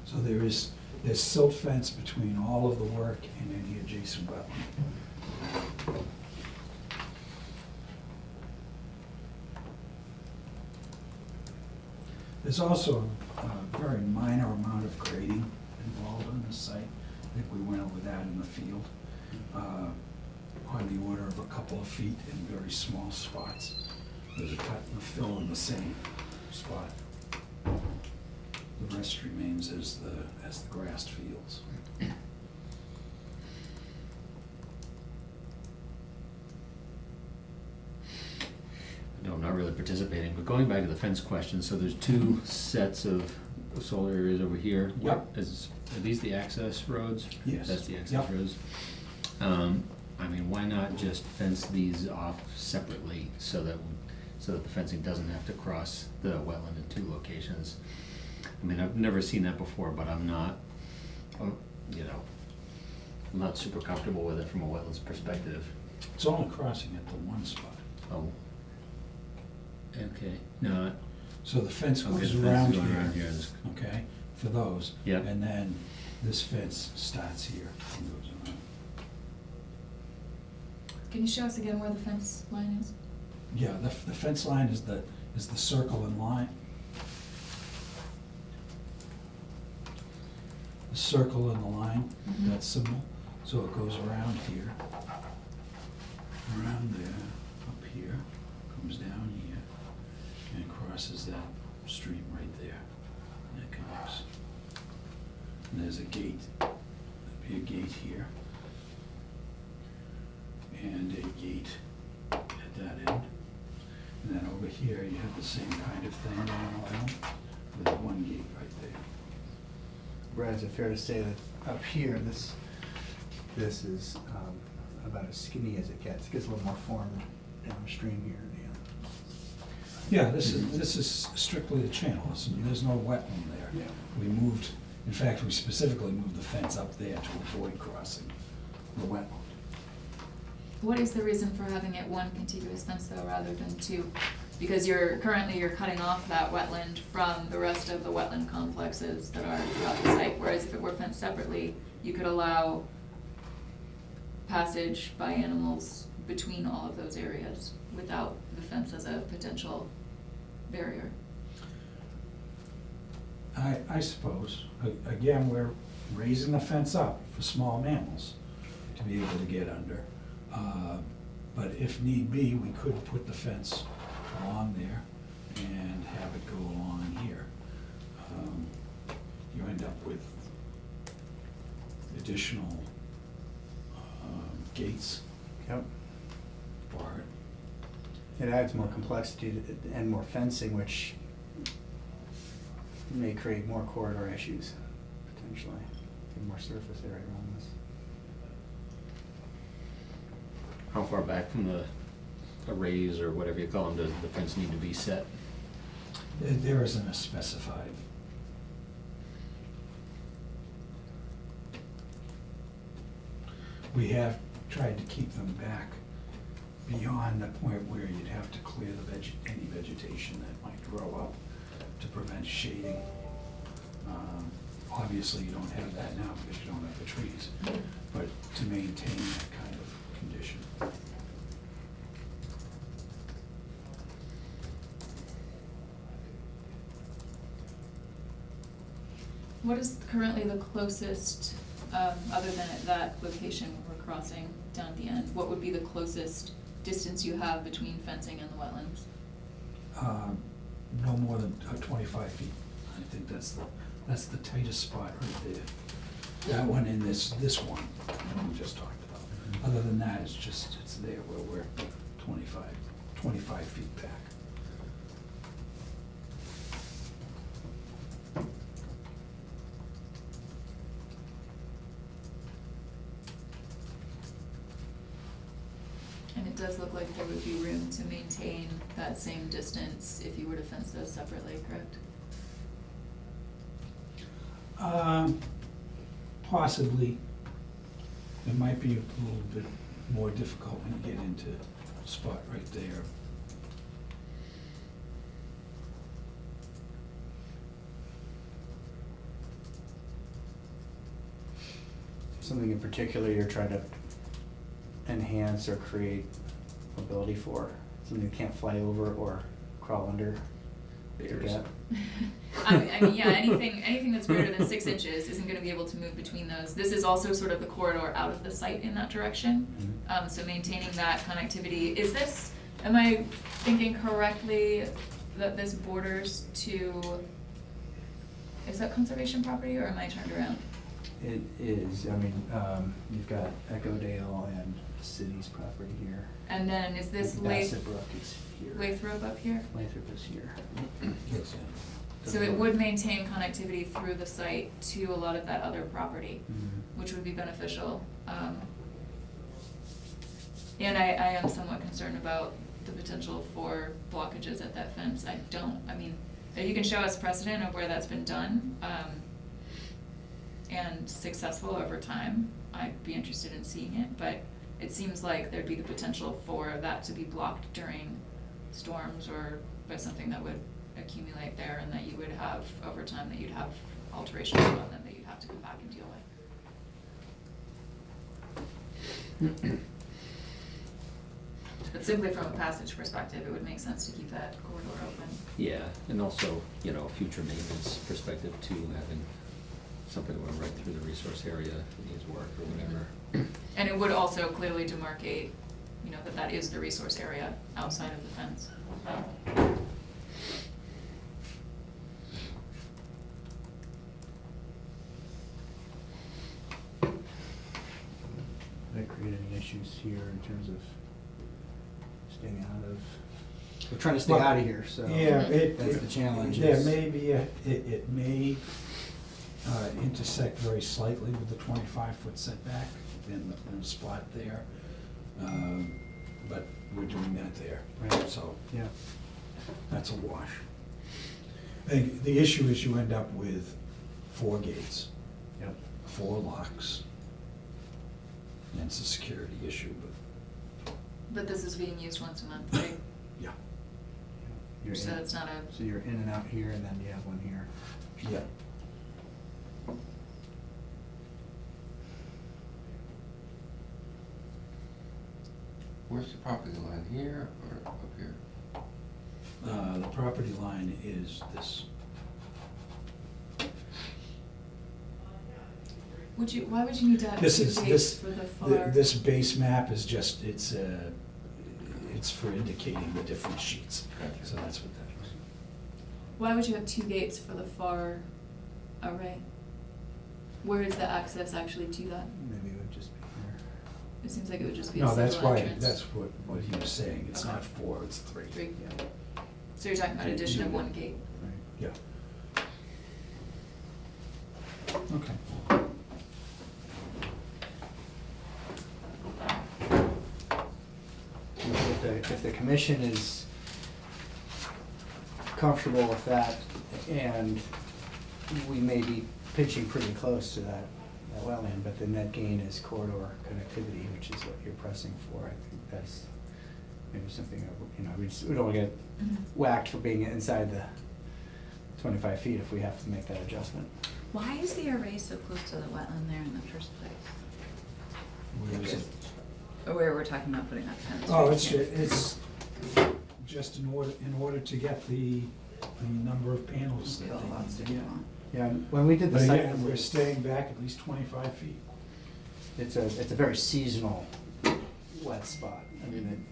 Speaker 8: So there's silt fence between all of the work and any adjacent wetland. There's also a very minor amount of grading involved on this site. I think we went over that in the field, on the order of a couple of feet in very small spots. There's a cut and a fill in the same spot. The rest remains as the grassed fields.
Speaker 4: No, I'm not really participating, but going back to the fence question, so there's two sets of solar areas over here.
Speaker 8: Yep.
Speaker 4: Are these the access roads?
Speaker 8: Yes.
Speaker 4: That's the access
Speaker 8: Yep.
Speaker 4: roads? I mean, why not just fence these off separately so that the fencing doesn't have to cross the wetland in two locations? I mean, I've never seen that before, but I'm not, I'm not super comfortable with it from a wetlands perspective.
Speaker 8: It's only crossing at the one spot.
Speaker 4: Oh. Okay, no,
Speaker 8: So the fence
Speaker 4: okay, the
Speaker 8: goes
Speaker 4: fence is
Speaker 8: around
Speaker 4: going around
Speaker 8: here,
Speaker 4: here, this-
Speaker 8: okay, for those.
Speaker 4: Yep.
Speaker 8: And then this fence starts here and goes around.
Speaker 1: Can you show us again where the fence line is?
Speaker 8: Yeah, the fence line is the circle and line. The circle and the line,
Speaker 1: Mhm.
Speaker 8: that symbol, so it goes around here, around there, up here, comes down here, and crosses that stream right there, and it connects. And there's a gate, there'll be a gate here, and a gate at that end. And then over here, you have the same kind of thing going around, with one gate right there.
Speaker 3: Brad, is it fair to say that up here, this is about as skinny as it gets? It gets a little more formed downstream here.
Speaker 8: Yeah, this is strictly a channel, there's no wetland there.
Speaker 3: Yeah.
Speaker 8: We moved, in fact, we specifically moved the fence up there to avoid crossing the wetland.
Speaker 1: What is the reason for having it one contiguous fence though, rather than two? Because you're cutting off that wetland from the rest of the wetland complexes that are throughout the site, whereas if it were fenced separately, you could allow passage by animals between all of those areas without the fence as a potential barrier.
Speaker 8: I suppose, again, we're raising the fence up for small mammals to be able to get under. But if need be, we could put the fence along there and have it go along here. You end up with additional gates
Speaker 3: Yep.
Speaker 8: for it.
Speaker 3: It adds more complexity and more fencing, which may create more corridor issues, potentially. Get more surface area around this.
Speaker 4: How far back from the arrays or whatever you call them does the fence need to be set?
Speaker 8: There isn't a specified. We have tried to keep them back beyond the point where you'd have to clear any vegetation that might grow up to prevent shading. Obviously, you don't have that now because you don't have the trees, but to maintain that kind of condition.
Speaker 1: What is currently the closest, other than at that location we're crossing down at the end, what would be the closest distance you have between fencing and the wetlands?
Speaker 8: No more than 25 feet. I think that's the tightest spot right there. That one and this one that we just talked about. Other than that, it's there where we're 25 feet back.
Speaker 1: And it does look like there would be room to maintain that same distance if you were to fence those separately, correct?
Speaker 8: Possibly. It might be a little bit more difficult when you get into a spot right there
Speaker 3: something in particular you're trying to enhance or create mobility for? Something you can't fly over or crawl under to
Speaker 8: Bears.
Speaker 3: get?
Speaker 1: I mean, yeah, anything that's greater than 6 inches isn't gonna be able to move between those. This is also sort of the corridor out of the site in that direction. So maintaining that connectivity, am I thinking correctly that this borders to, is that conservation property or am I turned around?
Speaker 3: It is, I mean, you've got Echo Dale and the city's property here.
Speaker 1: And then is this
Speaker 3: Bassett Brook is here.
Speaker 1: Lathrop up here?
Speaker 3: Lathrop is here.
Speaker 8: Yes,
Speaker 1: So it would maintain connectivity through the site to a lot of that other property, which would be beneficial. And I am somewhat concerned about the potential for blockages at that fence. I mean, if you can show us precedent of where that's been done, and successful over time, I'd be interested in seeing it, but it seems like there'd be the potential for that to be blocked during storms or by something that would accumulate there, and that you would have, over time, that you'd have alterations on them that you'd have to come back and deal with. But simply from a passage perspective, it would make sense to keep that corridor open.
Speaker 7: Yeah, and also, you know, future maintenance perspective too, having something going right through the resource area needs work or whatever.
Speaker 1: And it would also clearly demarcate, you know, that is the resource area outside of the fence.
Speaker 3: Did that create any issues here in terms of staying out of, we're trying to stay
Speaker 8: Well,
Speaker 3: out of here, so
Speaker 8: yeah,
Speaker 3: that's the challenge.
Speaker 8: There
Speaker 3: is-
Speaker 8: may be, it may intersect very slightly with the 25-foot setback in a spot there. But we're doing that there.
Speaker 3: Right.
Speaker 8: So
Speaker 3: Yeah.
Speaker 8: that's a wash. I think the issue is you end up with 4 gates,
Speaker 3: Yep.
Speaker 8: 4 locks. And it's a security issue, but
Speaker 1: But this is being used once a month, right?
Speaker 8: yeah,
Speaker 3: You're
Speaker 1: So
Speaker 3: in-
Speaker 1: it's not a,
Speaker 3: So you're in and out here, and then you have one here.
Speaker 8: yeah.
Speaker 6: Where's the property line, here or up here?
Speaker 8: The property line is this.
Speaker 1: why would you need to have 2
Speaker 8: This is,
Speaker 1: gates
Speaker 8: this,
Speaker 1: for the
Speaker 8: th-
Speaker 1: far?
Speaker 8: this base map is just, it's for indicating the different sheets.
Speaker 6: Gotcha.
Speaker 8: So that's what that is.
Speaker 1: Why would you have 2 gates for the far array? Where is the access actually to that?
Speaker 3: Maybe it would just be here.
Speaker 1: It seems like it would just be a
Speaker 8: No, that's
Speaker 1: single
Speaker 8: why,
Speaker 1: entrance.
Speaker 8: that's what he was saying, it's
Speaker 1: Okay.
Speaker 8: not 4, it's 3.
Speaker 1: 3. So you're talking about addition of 1 gate.
Speaker 3: Right.
Speaker 8: Yeah. Okay.
Speaker 3: If the commission is comfortable with that, and we may be pitching pretty close to that wetland, but the net gain is corridor connectivity, which is what you're pressing for. I think that's maybe something that, you know, we don't wanna get whacked for being inside the 25 feet if we have to make that adjustment.
Speaker 5: Why is the array so close to the wetland there in the first place?
Speaker 8: Where is it?
Speaker 5: Or where we're talking about putting that fence?
Speaker 8: Oh,
Speaker 5: right
Speaker 8: it's,
Speaker 5: here.
Speaker 8: it's just in order to get the number of panels that
Speaker 5: Kill
Speaker 8: they
Speaker 5: lots
Speaker 8: need
Speaker 5: of
Speaker 8: to get.
Speaker 5: people.
Speaker 3: Yeah, and when we did the
Speaker 8: But
Speaker 3: site
Speaker 8: again, we're
Speaker 3: visits,
Speaker 8: staying back at least 25 feet.
Speaker 3: it's a very seasonal wet spot. I mean,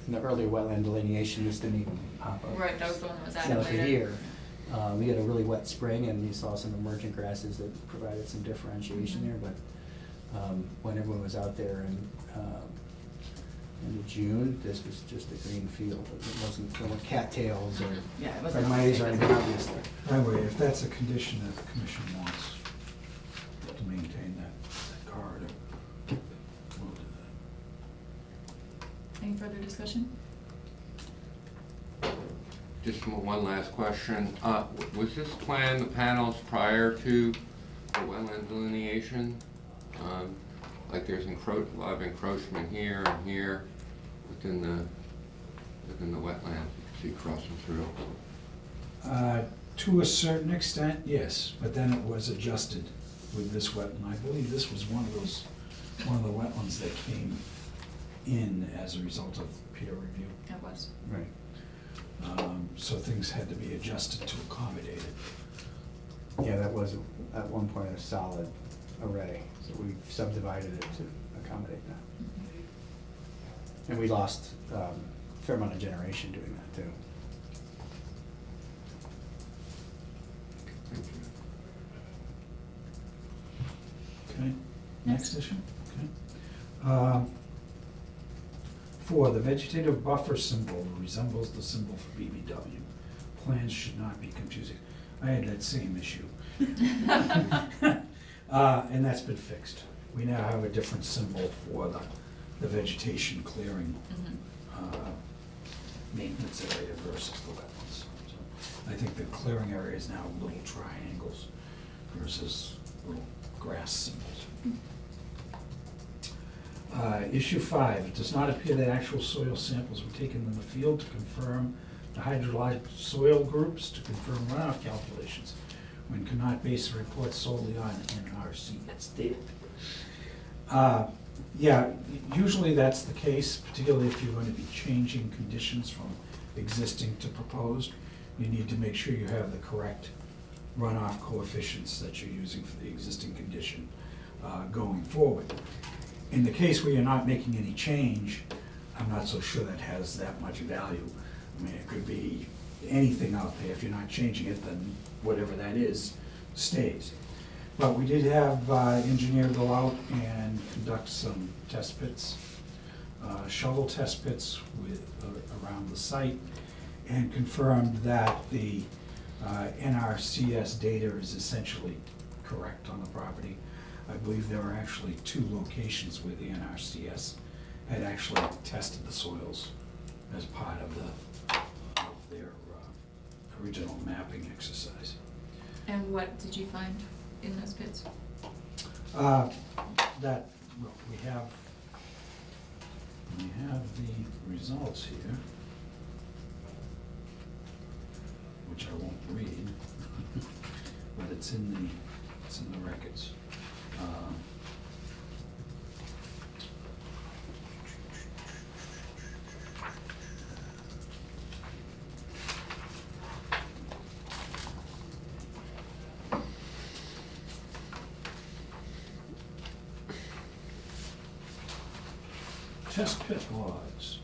Speaker 3: in the earlier wetland delineation, this didn't even pop up.
Speaker 1: Right, that was the one that was added
Speaker 3: South of
Speaker 1: later.
Speaker 3: here. We had a really wet spring, and you saw some emergent grasses that provided some differentiation
Speaker 1: Mhm.
Speaker 3: there, but when everyone was out there in June, this was just a green field. It wasn't, there weren't cattails or
Speaker 1: Yeah, it wasn't.
Speaker 3: mites or anything obvious there.
Speaker 8: Anyway, if that's a condition that the commission wants to maintain that corridor, we'll do that.
Speaker 1: Any further discussion?
Speaker 6: Just one last question. Was this plan, the panels prior to the wetland delineation? Like there's a lot of encroachment here and here within the wetland, you can see crossing through.
Speaker 8: To a certain extent, yes, but then it was adjusted with this wetland. I believe this was one of the wetlands that came in as a result of peer review.
Speaker 1: It was.
Speaker 3: Right.
Speaker 8: So things had to be adjusted to accommodate it.
Speaker 3: Yeah, that was at one point a solid array, so we subdivided it to accommodate that. And we lost a fair amount of generation doing that too.
Speaker 6: Thank you.
Speaker 8: Okay, next
Speaker 1: Next.
Speaker 8: issue, okay. 4, the vegetative buffer symbol resembles the symbol for BBW. Plans should not be confusing. I had that same issue. And that's been fixed. We now have a different symbol for the vegetation clearing maintenance area versus the wetlands. So I think the clearing area is now little triangles versus little grass symbols. Issue 5, it does not appear that actual soil samples were taken in the field to confirm the hydrologic soil groups, to confirm runoff calculations. One cannot base a report solely on NRCS data. Yeah, usually that's the case, particularly if you're going to be changing conditions from existing to proposed. You need to make sure you have the correct runoff coefficients that you're using for the existing condition going forward. In the case where you're not making any change, I'm not so sure that has that much value. I mean, it could be anything out there. If you're not changing it, then whatever that is stays. But we did have engineer go out and conduct some test pits, shovel test pits around the site, and confirmed that the NRCS data is essentially correct on the property. I believe there were actually 2 locations where the NRCS had actually tested the soils as part of their original mapping exercise.
Speaker 1: And what did you find in those pits?
Speaker 8: Well, we have the results here, which I won't read, but it's in the records. Test pit logs.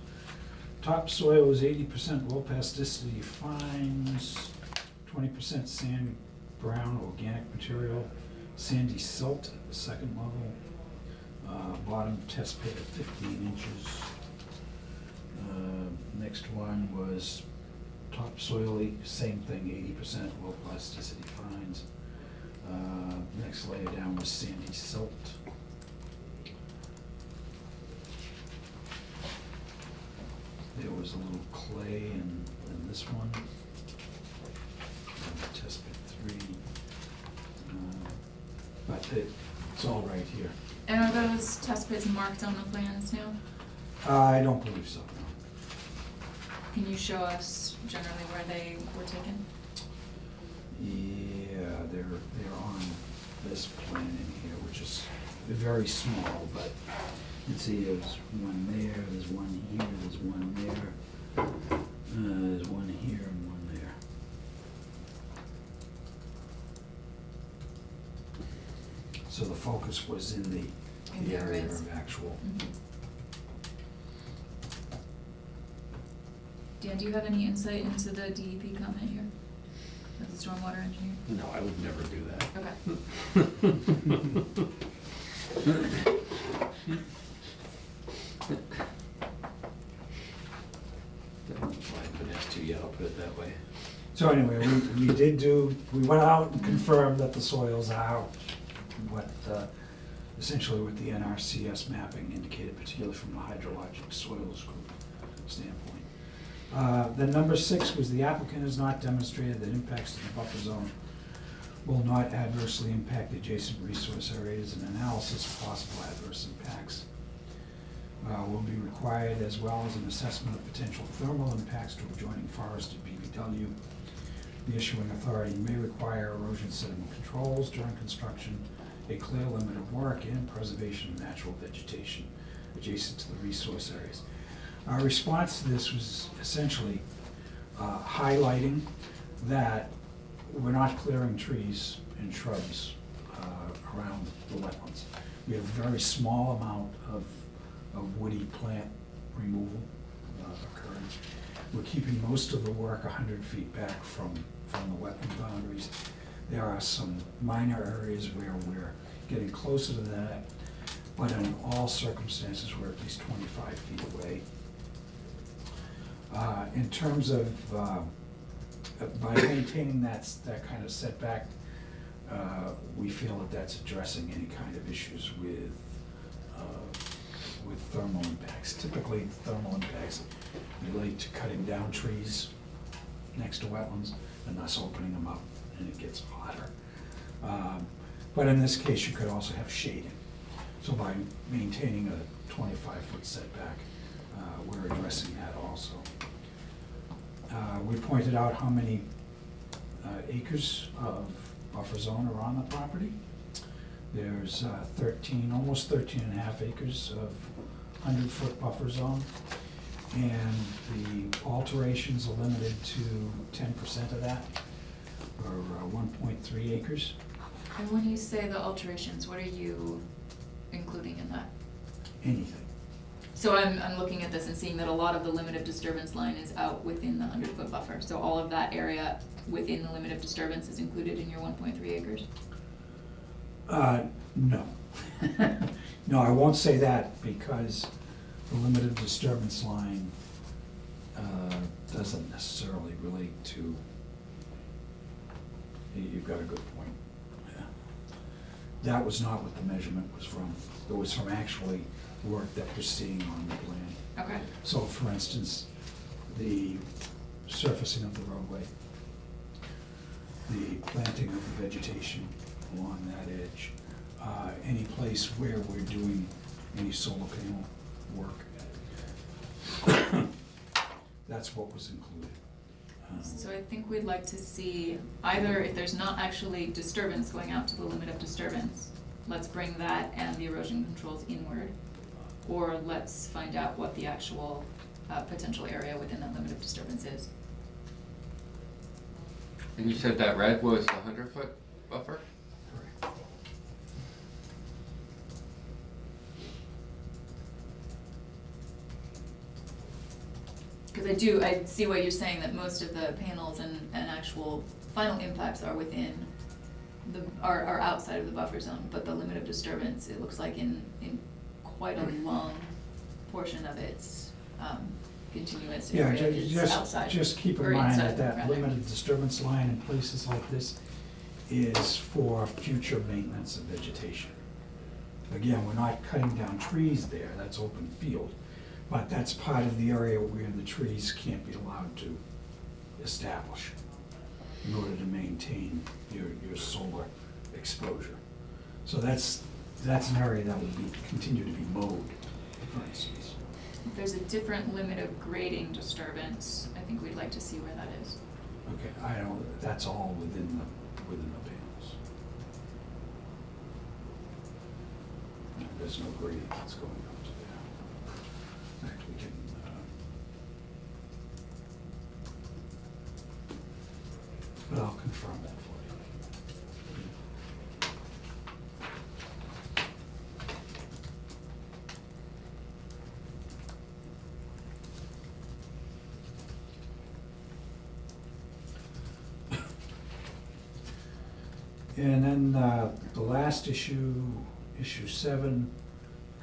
Speaker 8: Topsoil is 80% low plasticity fines, 20% sand, brown organic material, sandy silt at the second level. Bottom test pit at 15 inches. Next one was topsoil, same thing, 80% low plasticity fines. Next layer down was sandy silt. There was a little clay in this one. Test pit 3. But it's all right here.
Speaker 1: And are those test pits marked on the plans now?
Speaker 8: I don't believe so, no.
Speaker 1: Can you show us generally where they were taken?
Speaker 8: Yeah, they're on this plan in here, which is very small, but you can see there's one there, there's one here, there's one there, there's one here and one there. So the focus was in the area
Speaker 1: areas.
Speaker 8: of actual.
Speaker 1: Dan, do you have any insight into the DEP comment here? As a stormwater engineer?
Speaker 7: No, I would never do that.
Speaker 1: Okay.
Speaker 7: I haven't asked to yet, I'll put it that way.
Speaker 8: So anyway, we went out and confirmed that the soils are essentially what the NRCS mapping indicated, particularly from the hydrologic soils group standpoint. Then number 6 was the applicant has not demonstrated that impacts to the buffer zone will not adversely impact the adjacent resource areas, and analysis of possible adverse impacts will be required, as well as an assessment of potential thermal impacts to adjoining forested BBW. The issuing authority may require erosion sediment controls during construction a clear limit of work and preservation of natural vegetation adjacent to the resource areas. Our response to this was essentially highlighting that we're not clearing trees and shrubs around the wetlands. We have a very small amount of woody plant removal occurring. We're keeping most of the work 100 feet back from the wetland boundaries. There are some minor areas where we're getting closer to that, but in all circumstances, we're at least 25 feet away. In terms of, by maintaining that kind of setback, we feel that that's addressing any kind of issues with thermal impacts. Typically, thermal impacts relate to cutting down trees next to wetlands and thus opening them up, and it gets hotter. But in this case, you could also have shading. So by maintaining a 25-foot setback, we're addressing that also. We pointed out how many acres of buffer zone are on the property. There's almost 13 and a half acres of 100-foot buffer zone. And the alterations are limited to 10% of that, or 1.3 acres.
Speaker 1: And when you say the alterations, what are you including in that?
Speaker 8: Anything.
Speaker 1: So I'm looking at this and seeing that a lot of the limit of disturbance line is out within the 100-foot buffer. So all of that area within the limit of disturbance is included in your 1.3 acres?
Speaker 8: No. No, I won't say that because the limit of disturbance line doesn't necessarily relate to, you've got a good point. Yeah. That was not what the measurement was from. It was from actually work that we're seeing on the plan.
Speaker 1: Okay.
Speaker 8: So for instance, the surfacing of the roadway, the planting of the vegetation along that edge, any place where we're doing any solar panel work. That's what was included.
Speaker 1: So I think we'd like to see either, if there's not actually disturbance going out to the limit of disturbance, let's bring that and the erosion controls inward, or let's find out what the actual potential area within that limit of disturbance is.
Speaker 6: And you said that red was the 100-foot buffer?
Speaker 8: Correct.
Speaker 1: Because I see what you're saying, that most of the panels and actual final impacts are within are outside of the buffer zone, but the limit of disturbance, it looks like in quite a long portion of its continuous
Speaker 8: Yeah,
Speaker 1: area is outside.
Speaker 8: just keep in
Speaker 1: or
Speaker 8: mind
Speaker 1: inside,
Speaker 8: that that
Speaker 1: rather.
Speaker 8: limited disturbance line in places like this is for future maintenance of vegetation. Again, we're not cutting down trees there, that's open field, but that's part of the area where the trees can't be allowed to establish in order to maintain your solar exposure. So that's an area that will continue to be mowed, for instance.
Speaker 1: If there's a different limit of grading disturbance, I think we'd like to see where that is.
Speaker 8: Okay, that's all within the panels. There's no grading that's going up to there. In fact, we can, but I'll confirm that for you. And then the last issue, issue 7,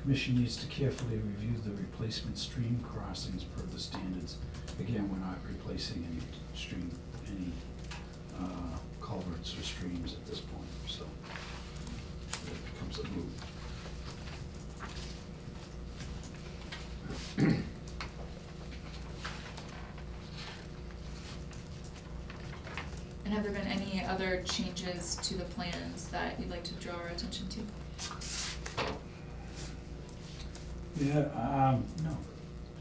Speaker 8: Commission needs to carefully review the replacement stream crossings per the standards. Again, we're not replacing any culverts or streams at this point, so it becomes a moot.
Speaker 1: And have there been any other changes to the plans that you'd like to draw our attention to?
Speaker 8: Yeah, no,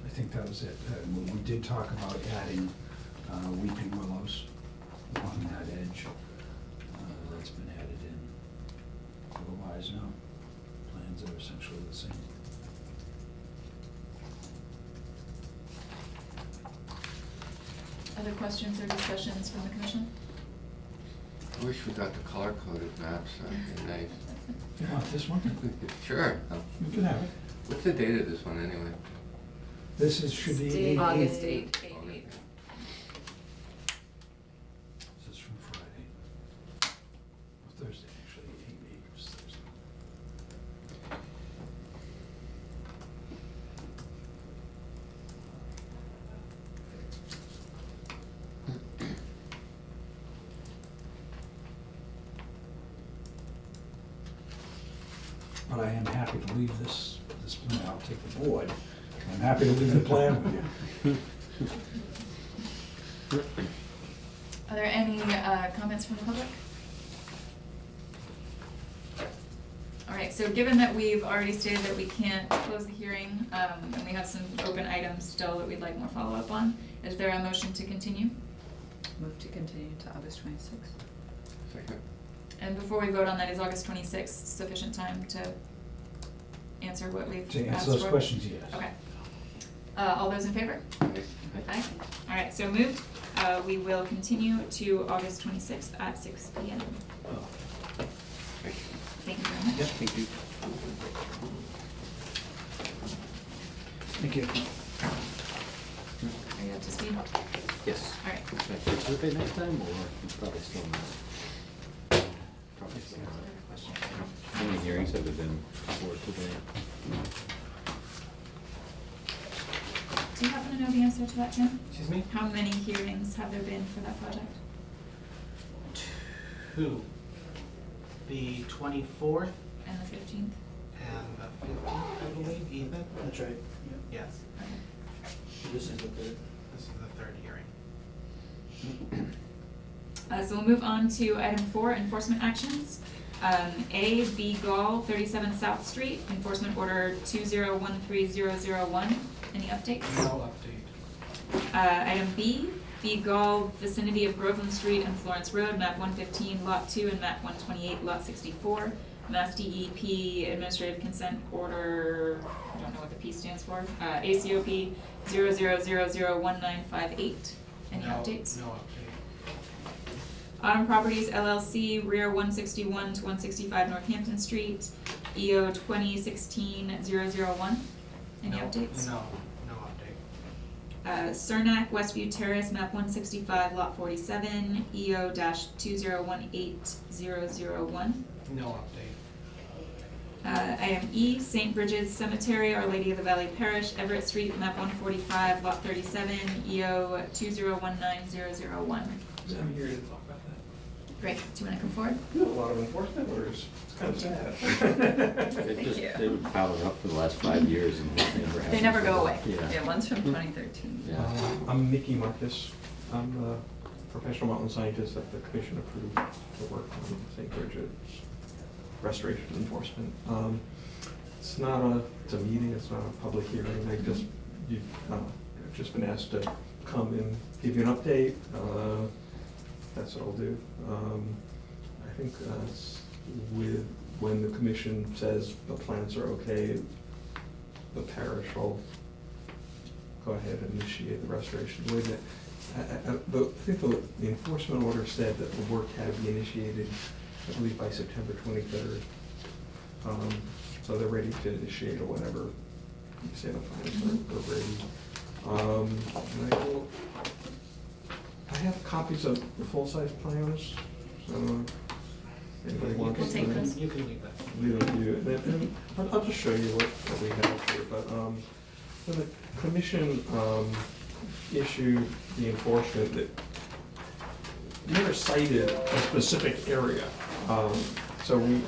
Speaker 8: I think that was it. We did talk about adding weeping willows along that edge. That's been added in. Otherwise, no. Plans are essentially the same.
Speaker 1: Other questions or discussions from the commission?
Speaker 6: I wish we got the color-coded maps, that'd be nice.
Speaker 8: You want this one?
Speaker 6: Sure.
Speaker 8: You can have it.
Speaker 6: What's the date of this one anyway?
Speaker 8: This is, should be
Speaker 5: Date
Speaker 8: 8/8.
Speaker 5: August 8.
Speaker 8: This is from Friday. Or Thursday, actually, 8/8 was Thursday. But I am happy to leave this plan, I'll take the board. I'm happy to leave the plan with you.
Speaker 1: Are there any comments from the public? All right, so given that we've already stated that we can't close the hearing, and we have some open items still that we'd like more follow-up on, is there a motion to continue?
Speaker 5: Move to continue to August 26th.
Speaker 6: Second.
Speaker 1: And before we vote on that, is August 26th sufficient time to answer what we've asked for?
Speaker 8: To answer those questions, yes.
Speaker 1: Okay. All those in favor?
Speaker 6: Nice.
Speaker 1: Aye. All right, so moved. We will continue to August 26th at 6 p.m.
Speaker 6: Thank you.
Speaker 1: Thank you very much.
Speaker 8: Yep, thank you. Thank you.
Speaker 1: Are you up to speed?
Speaker 7: Yes.
Speaker 1: All right.
Speaker 7: Can I participate next time, or probably still not? Probably still not. How many hearings have there been for today?
Speaker 1: Do you happen to know the answer to that, Tim?
Speaker 2: Excuse me?
Speaker 1: How many hearings have there been for that project?
Speaker 2: 2. The 24th
Speaker 1: And the 15th?
Speaker 2: and the 15th, I believe, even?
Speaker 3: That's right.
Speaker 2: Yes,
Speaker 1: Okay.
Speaker 3: This is the third.
Speaker 2: this is the 3rd hearing.
Speaker 1: So we'll move on to item 4, enforcement actions. A, B Gall, 37 South Street, enforcement order 2013001. Any updates?
Speaker 2: No update.
Speaker 1: Item B, B Gall, vicinity of Groveland Street and Florence Road, map 115, lot 2, and map 128, lot 64. Mass DEP administrative consent order, I don't know what the P stands for, ACOP 00001958. Any updates?
Speaker 2: No update.
Speaker 1: Autumn Properties LLC, rear 161 to 165 Northampton Street, EO 2016-001. Any
Speaker 2: No,
Speaker 1: updates?
Speaker 2: No update.
Speaker 1: Cernak, Westview Terrace, map 165, lot 47, EO-2018001.
Speaker 2: No update.
Speaker 1: Item E, St. Bridget's Cemetery, Our Lady of the Valley Parish, Everett Street, map 145, lot 37, EO-2019001.
Speaker 9: I'm here to talk about that.
Speaker 1: Great, do you wanna come forward?
Speaker 9: A lot of enforcement orders. It's kind of sad.
Speaker 7: They've been piling up for the last 5 years and they never have.
Speaker 1: They never go away.
Speaker 5: Yeah, one's from 2013.
Speaker 7: Yeah.
Speaker 9: I'm Mickey Marcus. I'm a professional mountain scientist that the commission approved to work on St. Bridget's restoration enforcement. It's a meeting, it's not a public hearing. I've just been asked to come and give you an update. That's what I'll do. I think when the commission says the plans are okay, the parish will go ahead and initiate the restoration. I think the enforcement order said that the work had to be initiated, I believe, by September 23rd. So they're ready to initiate or whatever. You say the plans are ready. And I have copies of the full-size plans. So anybody wants
Speaker 1: We'll take
Speaker 9: to
Speaker 1: those.
Speaker 2: You can leave that.
Speaker 9: leave them to you. And I'll just show you what we have here. But so the commission issued the enforcement that never cited a specific area. So we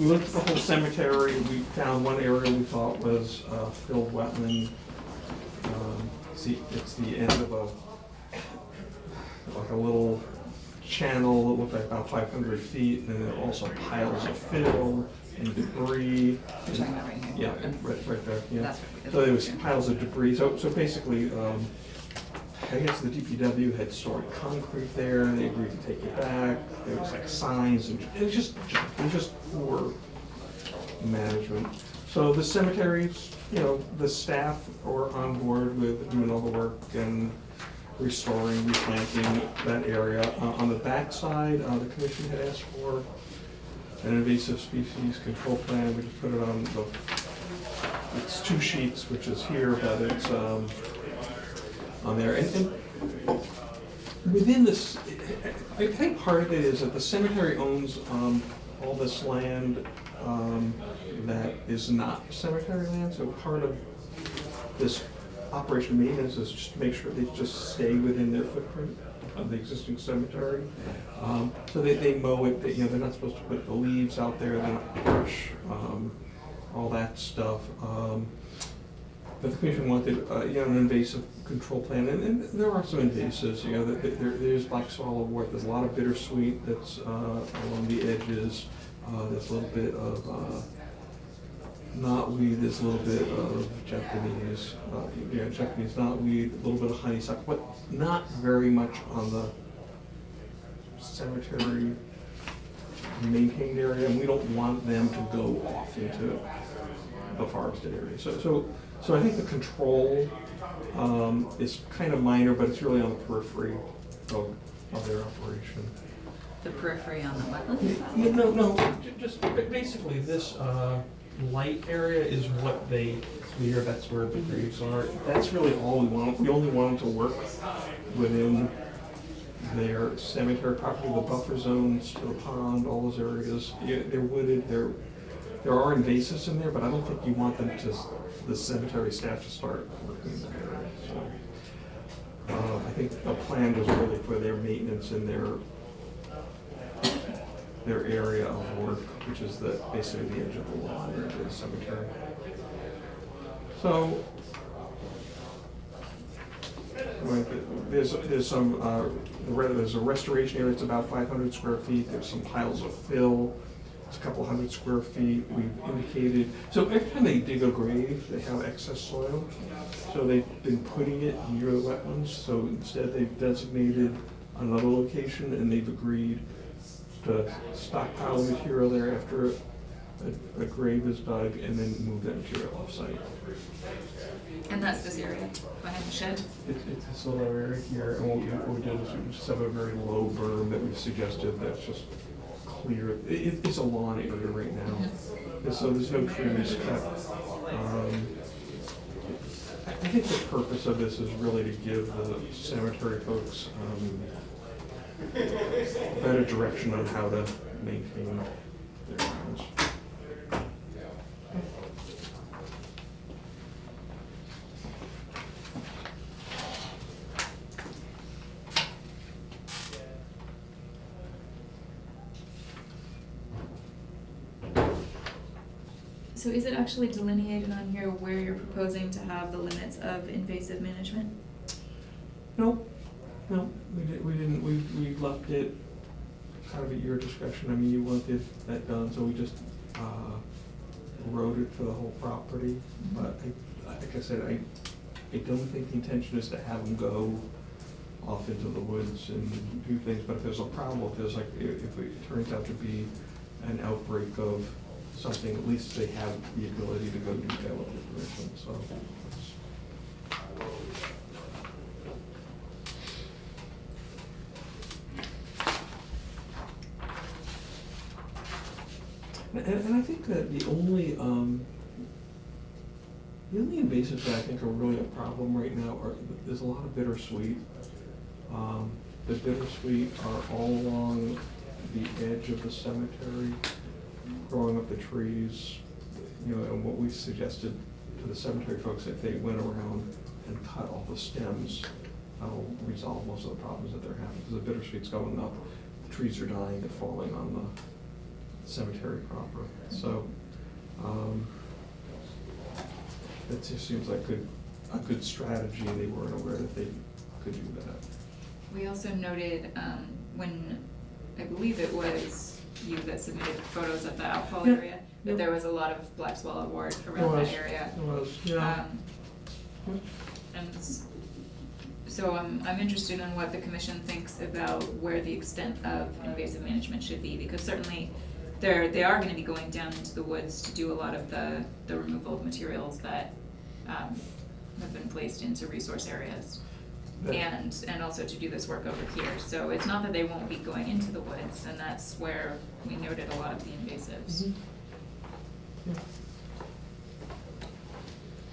Speaker 9: looked at the whole cemetery. We found one area we thought was filled wetland. See, it's the end of like a little channel that looked like about 500 feet, and then also piles of fill and debris.
Speaker 5: You're talking about right here?
Speaker 9: Yeah, right there, yeah.
Speaker 5: That's what we did.
Speaker 9: So there was piles of debris. So basically, I guess the DPW had stored concrete there, and they agreed to take it back. There was like signs, and it was just poor management. So the cemeteries, the staff are on board with doing all the work and restoring, replanting that area. On the backside, the commission had asked for an invasive species control plan. We just put it on it's 2 sheets, which is here, but it's on there. And within this, I think part of it is that the cemetery owns all this land that is not cemetery land, so part of this operation maintenance is just to make sure they just stay within their footprint of the existing cemetery. So they mow it, they're not supposed to put the leaves out there, they're not brush, all that stuff. But the commission wanted, an invasive control plan, and there are some invasives, there's black swallowwort, there's a lot of bittersweet that's along the edges, there's a little bit of knotweed, there's a little bit of Japanese, Japanese knotweed, a little bit of honeysuckle, but not very much on the cemetery maintained area, and we don't want them to go off into the forested area. So I think the control is kind of minor, but it's really on the periphery of their operation.
Speaker 5: The periphery on the wetlands?
Speaker 9: Yeah, no, just basically this light area is what they clear, that's where the graves are. That's really all we want. We only want them to work within their cemetery property, the buffer zones to the pond, all those areas. Yeah, they're wooded, there are invasives in there, but I don't think you want them to, the cemetery staff to start working in that area. So, I think the plan was really for their maintenance in their area of work, which is basically the edge of the lawn or the cemetery. So there's some there's a restoration area. It's about 500 square feet. There's some piles of fill. It's a couple hundred square feet. We've indicated. So every time they dig a grave, they have excess soil. So they've been putting it near the wetlands. So instead, they've designated another location, and they've agreed to stockpile material there after a grave is dug, and then move that material off-site.
Speaker 1: And that's this area behind the shed?
Speaker 9: It's this little area here, and what we did is we just have a very low berm that we've suggested that's just clear. It's a lawn area right now, and so there's no trees cut. I think the purpose of this is really to give the cemetery folks better direction on how to maintain their grounds.
Speaker 1: So is it actually delineated on here where you're proposing to have the limits of invasive management?
Speaker 9: No, we didn't. We left it kind of at your discretion. I mean, you wanted that done, so we just wrote it for the whole property. But like I said, I don't think the intention is to have them go off into the woods and do things. But if there's a problem, if it turns out to be an outbreak of something, at least they have the ability to go do that with the permission. So. And I think that the only invasives that I think are really a problem right now there's a lot of bittersweet. The bittersweet are all along the edge of the cemetery, growing up the trees, and what we suggested to the cemetery folks, if they went around and cut all the stems, that'll resolve most of the problems that they're having, because the bittersweet's going up, the trees are dying, they're falling on the cemetery proper. So it just seems like a good strategy. They weren't aware that they could do that.
Speaker 1: We also noted when, I believe it was you that submitted photos of the outfall area, that there was a lot of black swallowwort around that area.
Speaker 9: It was, yeah.
Speaker 1: And so So I'm interested in what the commission thinks about where the extent of invasive management should be, because certainly they are gonna be going down into the woods to do a lot of the removal of materials that have been placed into resource areas. And also to do this work over here. So it's not that they won't be going into the woods, and that's where we noted a lot of the invasives.
Speaker 9: Mm-hmm. Yeah.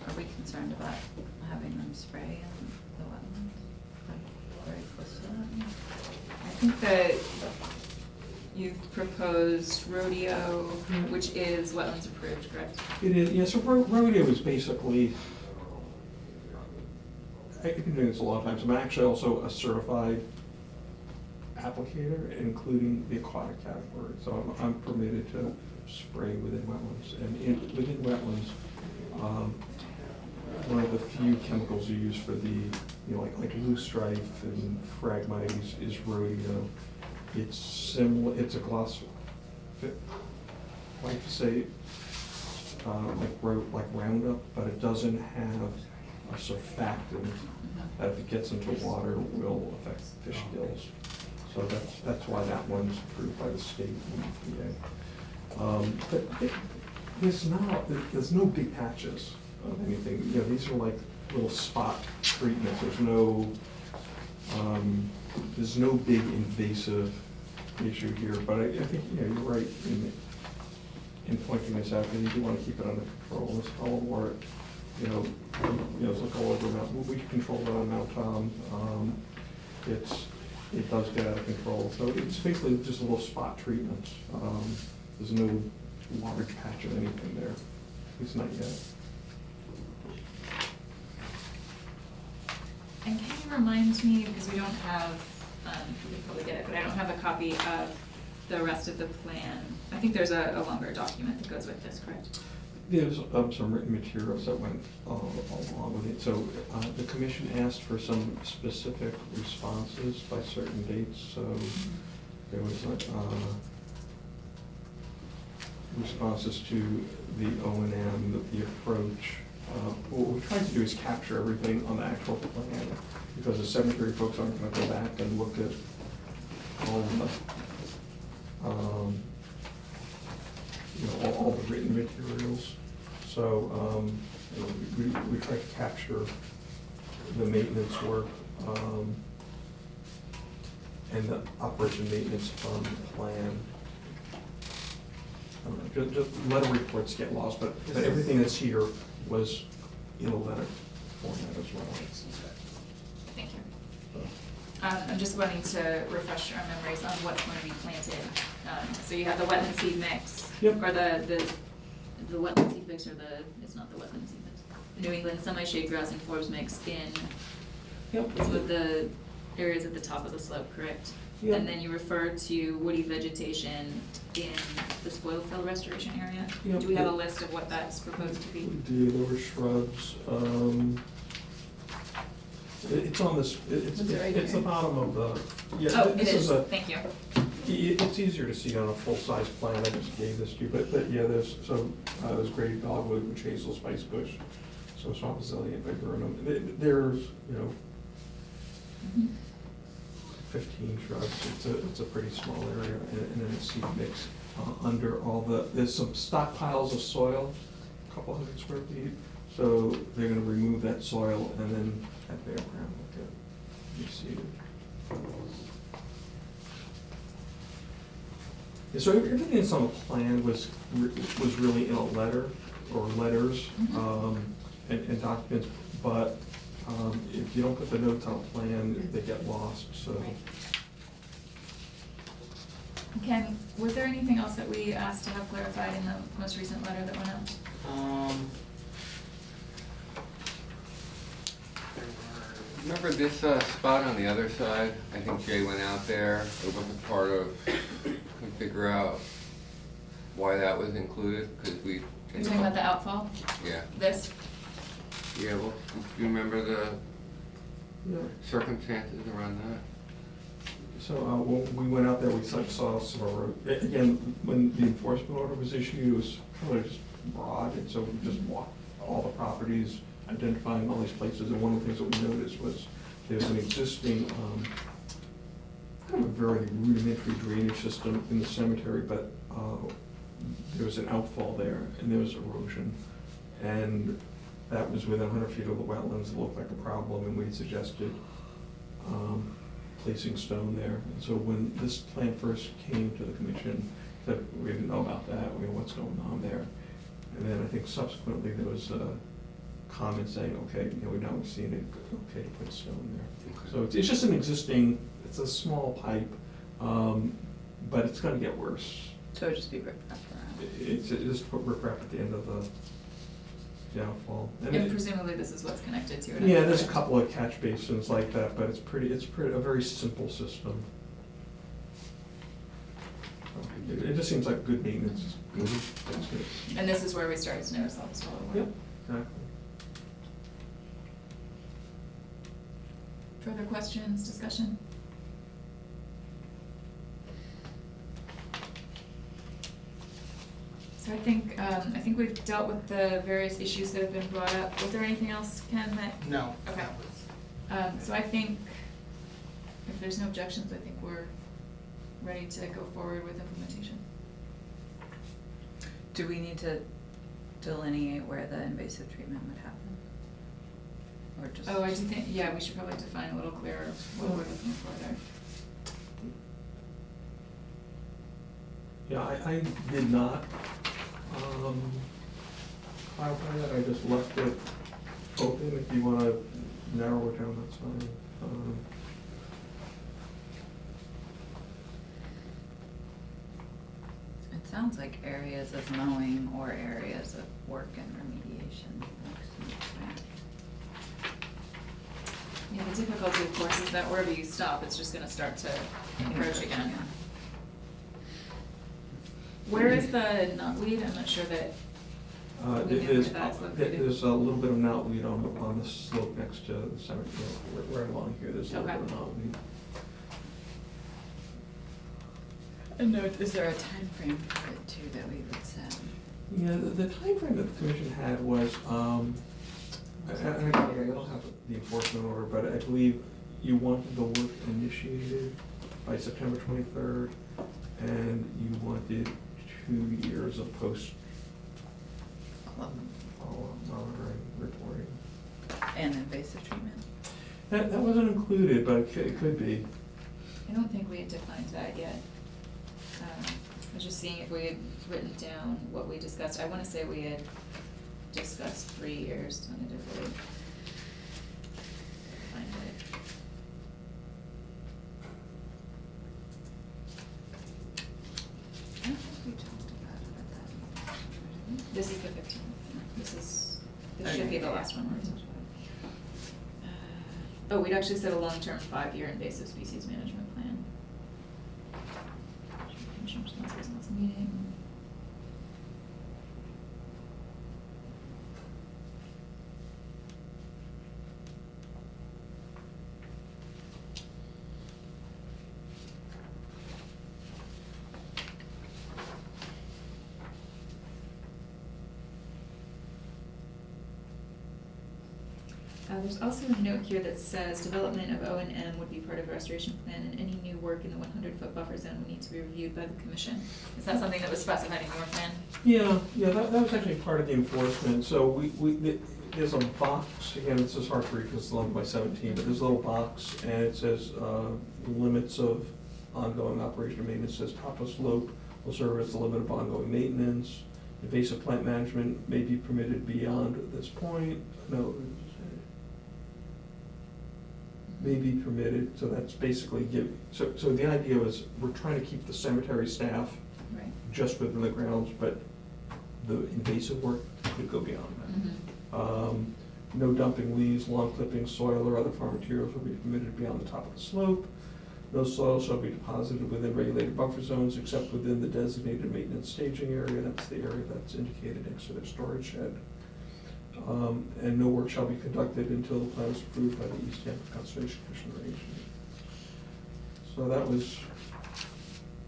Speaker 5: Are we concerned about having them spray in the wetlands? Like, very close to that?
Speaker 1: I think that you've proposed rodeo, which is wetlands approved, correct?
Speaker 9: It is, yeah, so rodeo is basically, I've been doing this a lot of times. I'm actually also a certified applicator, including the aquatic category. So I'm permitted to spray within wetlands. And within wetlands, one of the few chemicals you use for the, like loosestrife and phragmite is rodeo. It's similar, it's a gloss, I like to say, like Roundup, but it doesn't have a surfactant that if it gets into water will affect fish gills. So that's why that one's approved by the state and EPA. But there's no big patches of anything. These are like little spot treatments. There's no big invasive issue here. But I think you're right in pointing this out. And you do want to keep it under control. This culvert, it's like all over Mount. We control that on Mount Tom. It does get out of control. So it's basically just a little spot treatment. There's no large patch of anything there. At least not yet.
Speaker 1: And can you remind me, because we don't have, you can probably get it, but I don't have a copy of the rest of the plan. I think there's a longer document that goes with this, correct?
Speaker 9: There's some written materials that went along with it. So the commission asked for some specific responses by certain dates. So there was responses to the O&M, the approach. What we tried to do is capture everything on the actual plan, because the cemetery folks aren't going to go back and look at all the all the written materials. So we tried to capture the maintenance work and the operation maintenance on the plan. Just letter reports get lost, but everything that's here was in a letter format as well.
Speaker 1: Thank you. I'm just wanting to refresh our memories on what's going to be planted. So you have the wetland seed mix,
Speaker 9: Yep.
Speaker 1: or the wetland seed mix, or it's not the wetland seed mix. The New England semi-shade grass and forbs mix in.
Speaker 9: Yep.
Speaker 1: It's with the areas at the top of the slope, correct?
Speaker 9: Yep.
Speaker 1: And then you refer to woody vegetation in the spoil fill restoration area.
Speaker 9: Yep.
Speaker 1: Do we have a list of what that's proposed to be?
Speaker 9: We do, there were shrubs. It's on this, it's the bottom of the, yeah.
Speaker 1: Oh, it
Speaker 9: this
Speaker 1: is,
Speaker 9: a-
Speaker 1: thank you.
Speaker 9: It's easier to see on a full-size plan. I just gave this to you, but yeah, there's gray dogwood, witch hazel, spice bush, so swamp azalea, viburnum. There's,
Speaker 1: Mhm.
Speaker 9: 15 shrubs. It's a pretty small area, and then a seed mix under all there's some stockpiles of soil, a couple hundred square feet. So they're gonna remove that soil and then at bare ground, reseeded. Yeah, so everything that's on the plan was really in a letter or letters and documents, but if you don't put the notes on a plan, they get lost. So.
Speaker 1: Ken, was there anything else that we asked to have clarified in the most recent letter that went out?
Speaker 6: Remember this spot on the other side? I think Jay went out there. It wasn't part of, couldn't figure out why that was included, because we.
Speaker 1: You're talking about the outfall?
Speaker 6: Yeah.
Speaker 1: This?
Speaker 6: Yeah, well, do you remember the
Speaker 9: Yeah.
Speaker 6: circumstances around that?
Speaker 9: So when we went out there, we saw some of again, when the enforcement order was issued, it was kind of just broad, and so we just walked all the properties, identifying all these places, and one of the things that we noticed was there's an existing, kind of a very rudimentary drainage system in the cemetery, but there was an outfall there, and there was erosion. And that was within 100 feet of the wetlands. It looked like a problem, and we suggested placing stone there. And so when this plan first came to the commission, that we didn't know about that, we know what's going on there. And then I think subsequently there was a comment saying, okay, we've now seen it, okay to put stone there.
Speaker 6: Okay.
Speaker 9: So it's just an existing, it's a small pipe, but it's gonna get worse.
Speaker 5: So it'd just be ripped up around.
Speaker 9: It's just put riprap at the end of the outfall.
Speaker 1: And presumably this is what's connected to it.
Speaker 9: Yeah, there's a couple of catch basins like that, but it's a very simple system. It just seems like good maintenance. That's good.
Speaker 1: And this is where we started to notice all this water.
Speaker 9: Yep, exactly.
Speaker 1: Further questions, discussion? So I think we've dealt with the various issues that have been brought up. Was there anything else, Ken, that?
Speaker 2: No.
Speaker 1: Okay.
Speaker 2: that was-
Speaker 1: So I think, if there's no objections, I think we're ready to go forward with implementation.
Speaker 5: Do we need to delineate where the invasive treatment would happen? Or just?
Speaker 1: Oh, I do think, yeah, we should probably define a little clearer what we're looking for there.
Speaker 9: Yeah, I did not clarify that, I just left it open. If you want to narrow it down, that's fine.
Speaker 5: It sounds like areas of mowing or areas of work and remediation.
Speaker 1: Yeah, the difficulty, of course, is that wherever you stop, it's just gonna start to encroach again. Where is the knotweed? I'm not sure that we know where that's located.
Speaker 9: There's a little bit of knotweed on the slope next to the cemetery, right along here, there's a little
Speaker 1: Okay.
Speaker 9: bit of knotweed.
Speaker 5: And is there a time frame for it too that we would set?
Speaker 9: Yeah, the timeframe that the commission had was, I don't have the enforcement order, but I believe you wanted the work initiated by September 23rd, and you wanted 2 years of post monitoring, reporting.
Speaker 5: And invasive treatment?
Speaker 9: That wasn't included, but it could be.
Speaker 1: I don't think we had defined that yet. I was just seeing if we had written down what we discussed. I wanna say we had discussed 3 years tentatively. Find it.
Speaker 5: I don't think we talked about it at that meeting.
Speaker 1: This is the 15th. This
Speaker 5: Okay,
Speaker 1: should be the
Speaker 5: yeah.
Speaker 1: last one. Oh, we'd actually set a long-term 5-year invasive species management plan. Commission responsibilities, next meeting. There's also a note here that says development of O&M would be part of the restoration plan, and any new work in the 100-foot buffer zone would need to be reviewed by the commission. Is that something that was specified in your plan?
Speaker 9: Yeah, that was actually part of the enforcement, so there's a box, again, this is hard to read because it's 11 by 17, but there's a little box, and it says, limits of ongoing operation and maintenance, says top of slope will serve as the limit of ongoing maintenance, invasive plant management may be permitted beyond this point, no, may be permitted, so that's basically so the idea was, we're trying to keep the cemetery staff
Speaker 1: Right.
Speaker 9: just within the grounds, but the invasive work could go beyond that.
Speaker 1: Mm-hmm.
Speaker 9: No dumping leaves, lawn clippings, soil, or other farm materials will be permitted beyond the top of the slope. No soil shall be deposited within regulated buffer zones except within the designated maintenance staging area, that's the area that's indicated next to their storage shed. And no work shall be conducted until the plan is approved by the Easthampton Conservation Commission range. So that was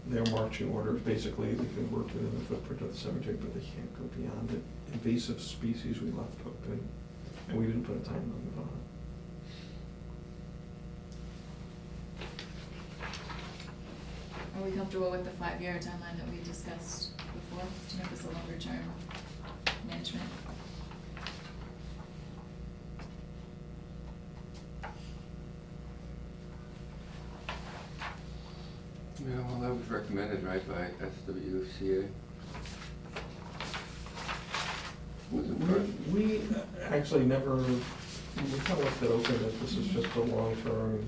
Speaker 9: their marching orders. Basically, they can work within the footprint of the cemetery, but they can't go beyond it. Invasive species we left open, and we didn't put a time limit on
Speaker 1: comfortable with the 5-year timeline that we discussed before to make this a longer term management?
Speaker 6: Yeah, well, that was recommended, right, by SWCA? Was it first?
Speaker 9: We actually never, we kind of left it open that this is just a long-term,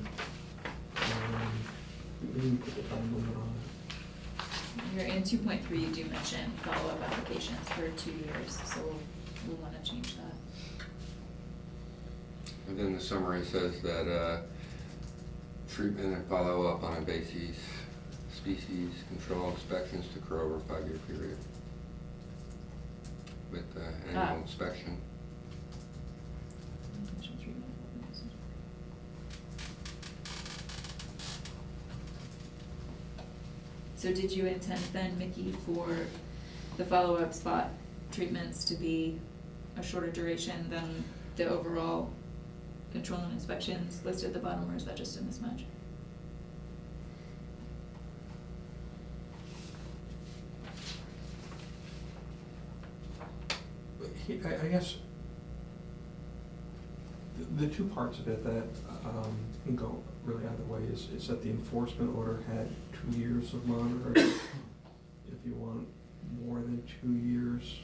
Speaker 9: we didn't put the time limit on it.
Speaker 1: You're in 2.3, you do mention follow-up applications for 2 years, so we'll wanna change that.
Speaker 6: And then the summary says that treatment and follow-up on invasive species control inspections to occur over a 5-year period with annual inspection.
Speaker 1: So did you intend then, Mickey, for the follow-up spot treatments to be a shorter duration than the overall control and inspections listed at the bottom, or is that just a mismatch?
Speaker 9: I guess the two parts of it that can go really either way is that the enforcement order had 2 years of monitoring. If you want more than 2 years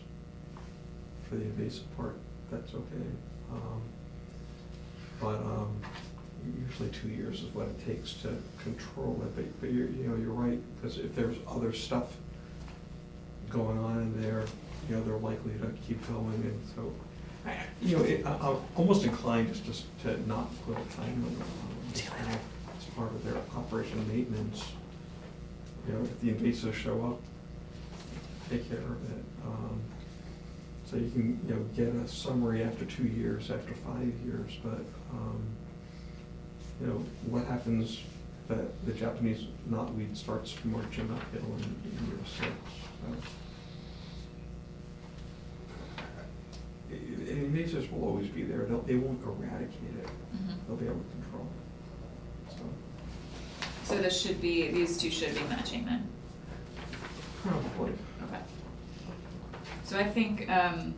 Speaker 9: for the invasive part, that's okay. But usually 2 years is what it takes to control it. But you're right, because if there's other stuff going on in there, they're likely to keep going, and so, I'm almost inclined just to not put a time limit on it. It's part of their operation and maintenance. If the invasives show up, take care of it. So you can, get a summary after 2 years, after 5 years, but, what happens if the Japanese knotweed starts marching uphill in year 6? Invasives will always be there. They won't eradicate it.
Speaker 1: Mhm.
Speaker 9: They'll be able to control it.
Speaker 1: So these two should be matching then?
Speaker 9: Probably.
Speaker 1: Okay. So I think, I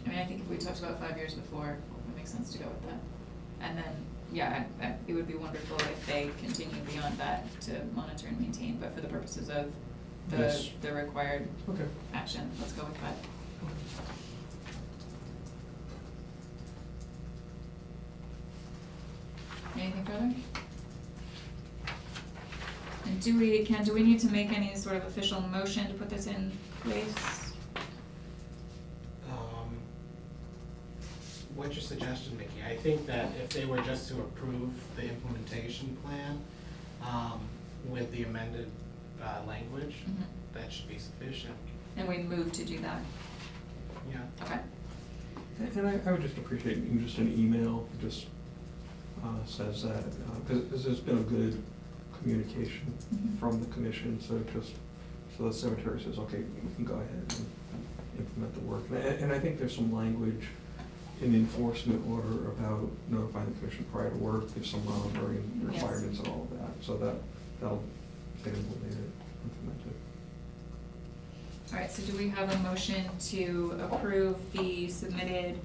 Speaker 1: think if we talked about 5 years before, it makes sense to go with that. And then, yeah, it would be wonderful if they continue beyond that to monitor and maintain, but for the purposes of
Speaker 9: Yes.
Speaker 1: the required
Speaker 9: Okay.
Speaker 1: action, let's go with 5. Anything further? And do we need to make any sort of official motion to put this in place?
Speaker 2: What's your suggestion, Mickey? I think that if they were just to approve the implementation plan, with the amended, language,
Speaker 1: Mhm.
Speaker 2: that should be sufficient.
Speaker 1: And we move to do that,
Speaker 2: Yeah.
Speaker 1: okay?
Speaker 9: And I would just appreciate even just an email, just says that, because there's been a good communication
Speaker 1: Mhm.
Speaker 9: from the commission, so the cemetery says, okay, we can go ahead and implement the work. And I think there's some language in the enforcement order about notifying the commission prior to work, there's some monitoring
Speaker 1: Yes.
Speaker 9: requirements and all of that, so that'll get implemented.
Speaker 1: All right, so do we have a motion to approve the submitted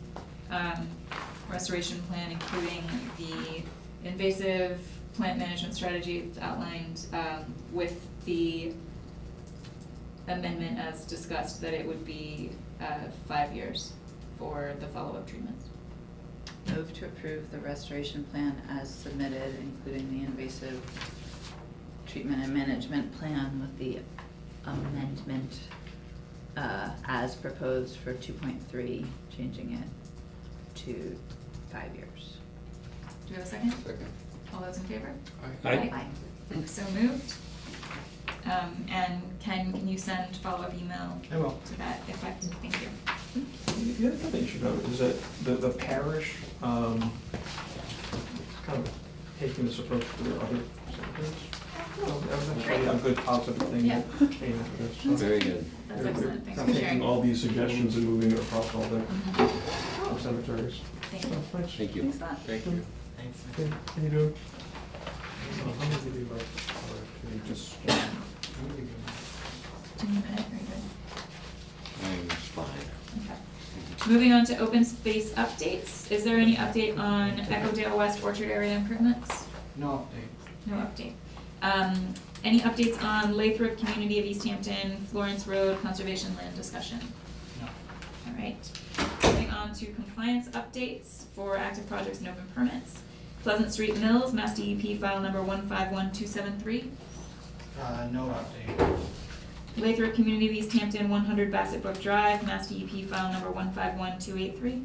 Speaker 1: restoration plan, including the invasive plant management strategy that's outlined with the amendment as discussed, that it would be 5 years for the follow-up treatments?
Speaker 5: Move to approve the restoration plan as submitted, including the invasive treatment and management plan with the amendment as proposed for 2.3, changing it to 5 years.
Speaker 1: Do we have a second?
Speaker 6: Second.
Speaker 1: All those in favor?
Speaker 7: Aye.
Speaker 1: So moved. And can you send follow-up email
Speaker 2: I will.
Speaker 1: to that effect? Thank you.
Speaker 9: The other thing you should note is that the parish, kind of taking this approach to their other cemeteries. That was actually a good positive thing
Speaker 1: Yeah.
Speaker 9: that came out of this. So
Speaker 7: Very good.
Speaker 1: That's
Speaker 9: they're
Speaker 1: excellent, thanks
Speaker 9: kind
Speaker 1: for
Speaker 9: of
Speaker 1: sharing.
Speaker 9: taking all these suggestions and moving it across all the
Speaker 1: Mhm.
Speaker 9: cemeteries.
Speaker 1: Thank
Speaker 9: So,
Speaker 1: you.
Speaker 9: thanks.
Speaker 7: Thank you.
Speaker 1: Thanks a lot.
Speaker 6: Thank you.
Speaker 2: Thanks.
Speaker 9: Okay, how you doing? I'm gonna give you like,
Speaker 8: just,
Speaker 1: Do you need a minute? Very good.
Speaker 7: I'm fine.
Speaker 1: Okay. Moving on to open space updates. Is there any update on Echodale West Orchard area improvements?
Speaker 2: No update.
Speaker 1: No update. Any updates on Lathrop Community of Easthampton, Florence Road Conservation Land discussion?
Speaker 2: No.
Speaker 1: All right. Moving on to compliance updates for active projects and open permits. Pleasant Street Mills, Mass DEP file number 151273.
Speaker 2: No update.
Speaker 1: Lathrop Community of Easthampton, 100 Bassett Brook Drive, Mass DEP file number 151283.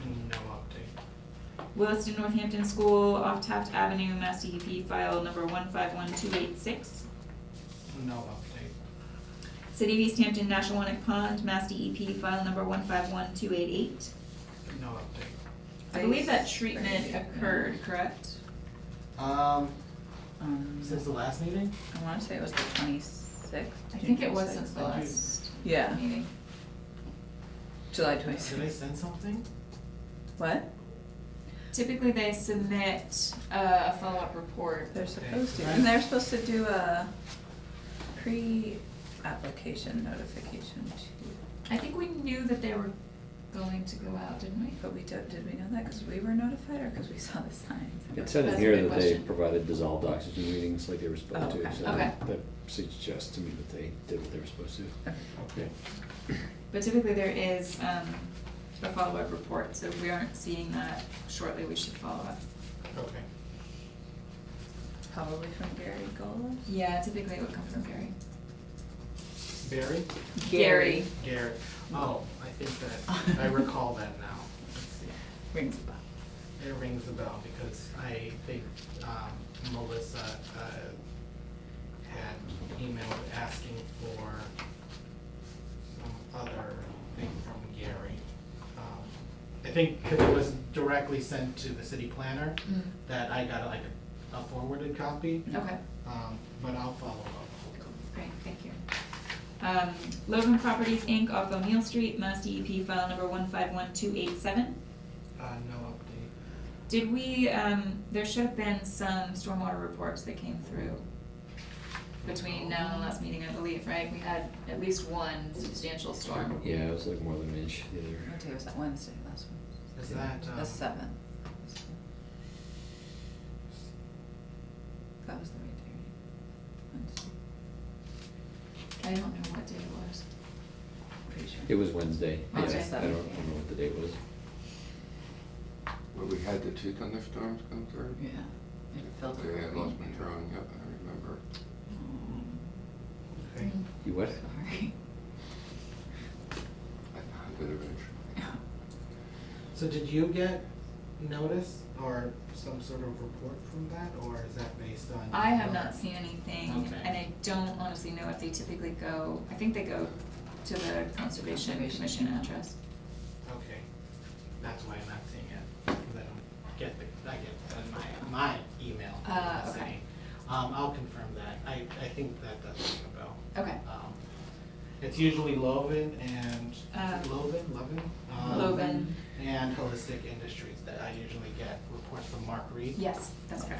Speaker 2: No update.
Speaker 1: Williston Northampton School off Taft Avenue, Mass DEP file number 151286.
Speaker 2: No update.
Speaker 1: City of Easthampton, Nashawanic Pond, Mass DEP file number 151288.
Speaker 2: No update.
Speaker 1: I believe that treatment occurred, correct?
Speaker 2: Since the last meeting?
Speaker 5: I wanna say it was the 26th.
Speaker 1: I think it was since the
Speaker 2: Thank you.
Speaker 1: last
Speaker 5: Yeah,
Speaker 1: meeting.
Speaker 5: July
Speaker 2: Did I
Speaker 5: 26th.
Speaker 2: send something?
Speaker 5: What?
Speaker 1: Typically, they submit a follow-up report.
Speaker 5: They're supposed to,
Speaker 2: Okay.
Speaker 5: and they're supposed to do a pre-application notification too.
Speaker 1: I think we knew that they were going to go out, didn't we?
Speaker 5: But did we know that because we were notified or because we saw the signs?
Speaker 7: It said in
Speaker 1: That's a
Speaker 7: here
Speaker 1: good
Speaker 7: that they
Speaker 1: question.
Speaker 7: provided dissolved oxygen readings like they were supposed
Speaker 5: Oh,
Speaker 7: to,
Speaker 5: okay.
Speaker 7: so
Speaker 1: Okay.
Speaker 7: that suggests to me that they did what they were supposed to.
Speaker 2: Okay.
Speaker 1: But typically, there is a follow-up report, so if we aren't seeing that shortly, we should follow up.
Speaker 2: Okay.
Speaker 5: Probably from Gary Gold.
Speaker 1: Yeah, typically it would come from Gary.
Speaker 2: Barry?
Speaker 1: Gary.
Speaker 2: Gary. Oh, I think that, I recall that now. Let's see.
Speaker 5: Rings a bell.
Speaker 2: It rings a bell because I think Melissa had emailed asking for some other thing from Gary. I think because it was directly sent to the city planner, that I got like a forwarded copy,
Speaker 1: Okay,
Speaker 2: but I'll follow up.
Speaker 1: great, thank you. Logan Properties, Inc., off O'Neill Street, Mass DEP file number 151287.
Speaker 2: No update.
Speaker 1: Did we, there should have been some stormwater reports that came through between now and the last meeting, I believe, right? We had at least one substantial storm.
Speaker 7: Yeah, it was like more than an inch the other.
Speaker 5: What day was that? Wednesday, last one?
Speaker 2: Is that,
Speaker 5: The 7th. That was the right day, right? Wednesday.
Speaker 1: I don't know what day it was.
Speaker 5: Pretty sure.
Speaker 7: It was Wednesday.
Speaker 1: Wednesday.
Speaker 7: Yes, I don't know what the date was.
Speaker 6: Where we had the two thunderstorms come through?
Speaker 5: Yeah. It felt
Speaker 6: Okay, I
Speaker 5: like
Speaker 6: lost
Speaker 5: rain.
Speaker 6: my drawing, yep, I remember.
Speaker 2: Okay.
Speaker 7: You what?
Speaker 5: Sorry.
Speaker 6: I found it eventually.
Speaker 2: So did you get notice or some sort of report from that, or is that based on?
Speaker 1: I have not seen anything,
Speaker 2: Okay.
Speaker 1: and I don't honestly know if they typically go, I think they go to the Conservation Commission address.
Speaker 2: Okay, that's why I'm not seeing it, because I get my email from the
Speaker 1: Okay.
Speaker 2: city. I'll confirm that, I think that does ring a bell.
Speaker 1: Okay.
Speaker 2: It's usually Loven and, is it
Speaker 1: Um,
Speaker 2: Loven?
Speaker 1: Loven.
Speaker 2: And Holistic Industries that I usually get reports from Mark Reed.
Speaker 1: Yes, that's
Speaker 2: Okay.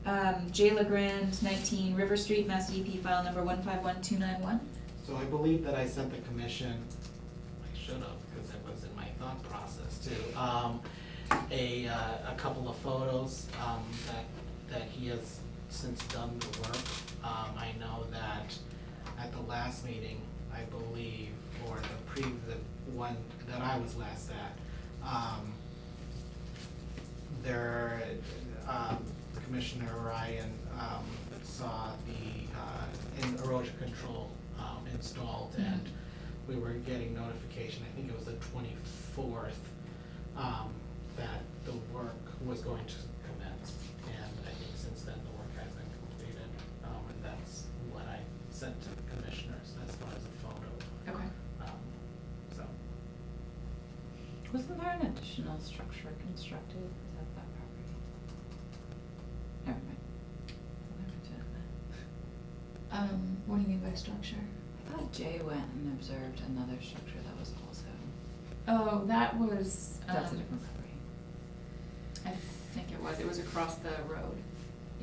Speaker 1: correct. J. LeGrand, 19 River Street, Mass DEP file number 151291.
Speaker 2: So I believe that I sent the commission, I should have, because it was in my thought process too, a couple of photos, that he has since done the work. I know that at the last meeting, I believe, or the one that I was last at, Commissioner Ryan, saw the erosion control, installed, and we were getting notification, I think it was the 24th, that the work was going to commence, and I think since then the work has been completed, and that's what I sent to the commissioners as far as a photo.
Speaker 1: Okay.
Speaker 2: So,
Speaker 5: Wasn't there an additional structure constructed? Is that property? Never mind. I'll never do that.
Speaker 1: What do you mean by structure?
Speaker 5: I thought Jay went and observed another structure that was also,
Speaker 1: Oh, that was,
Speaker 5: that's a different property.
Speaker 1: I think it was across the road.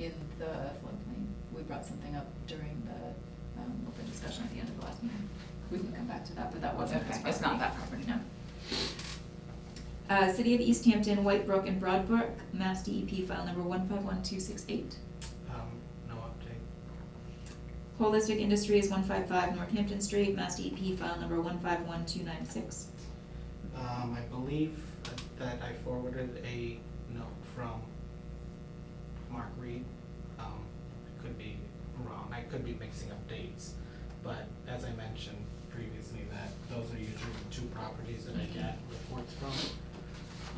Speaker 1: in the floodplain. We brought something up during the open discussion at the end of the last meeting. We can come back to that, but that wasn't his
Speaker 5: Okay, it's not that
Speaker 1: property, no. City of Easthampton, Whitebrook and Broadbrook, Mass DEP file number 151268.
Speaker 2: No update.
Speaker 1: Holistic Industries, 155 Northampton Street, Mass DEP file number 151296.
Speaker 2: I believe that I forwarded a note from Mark Reed. Could be wrong, I could be mixing up dates, but as I mentioned previously, that those are usually the two properties that I get reports from.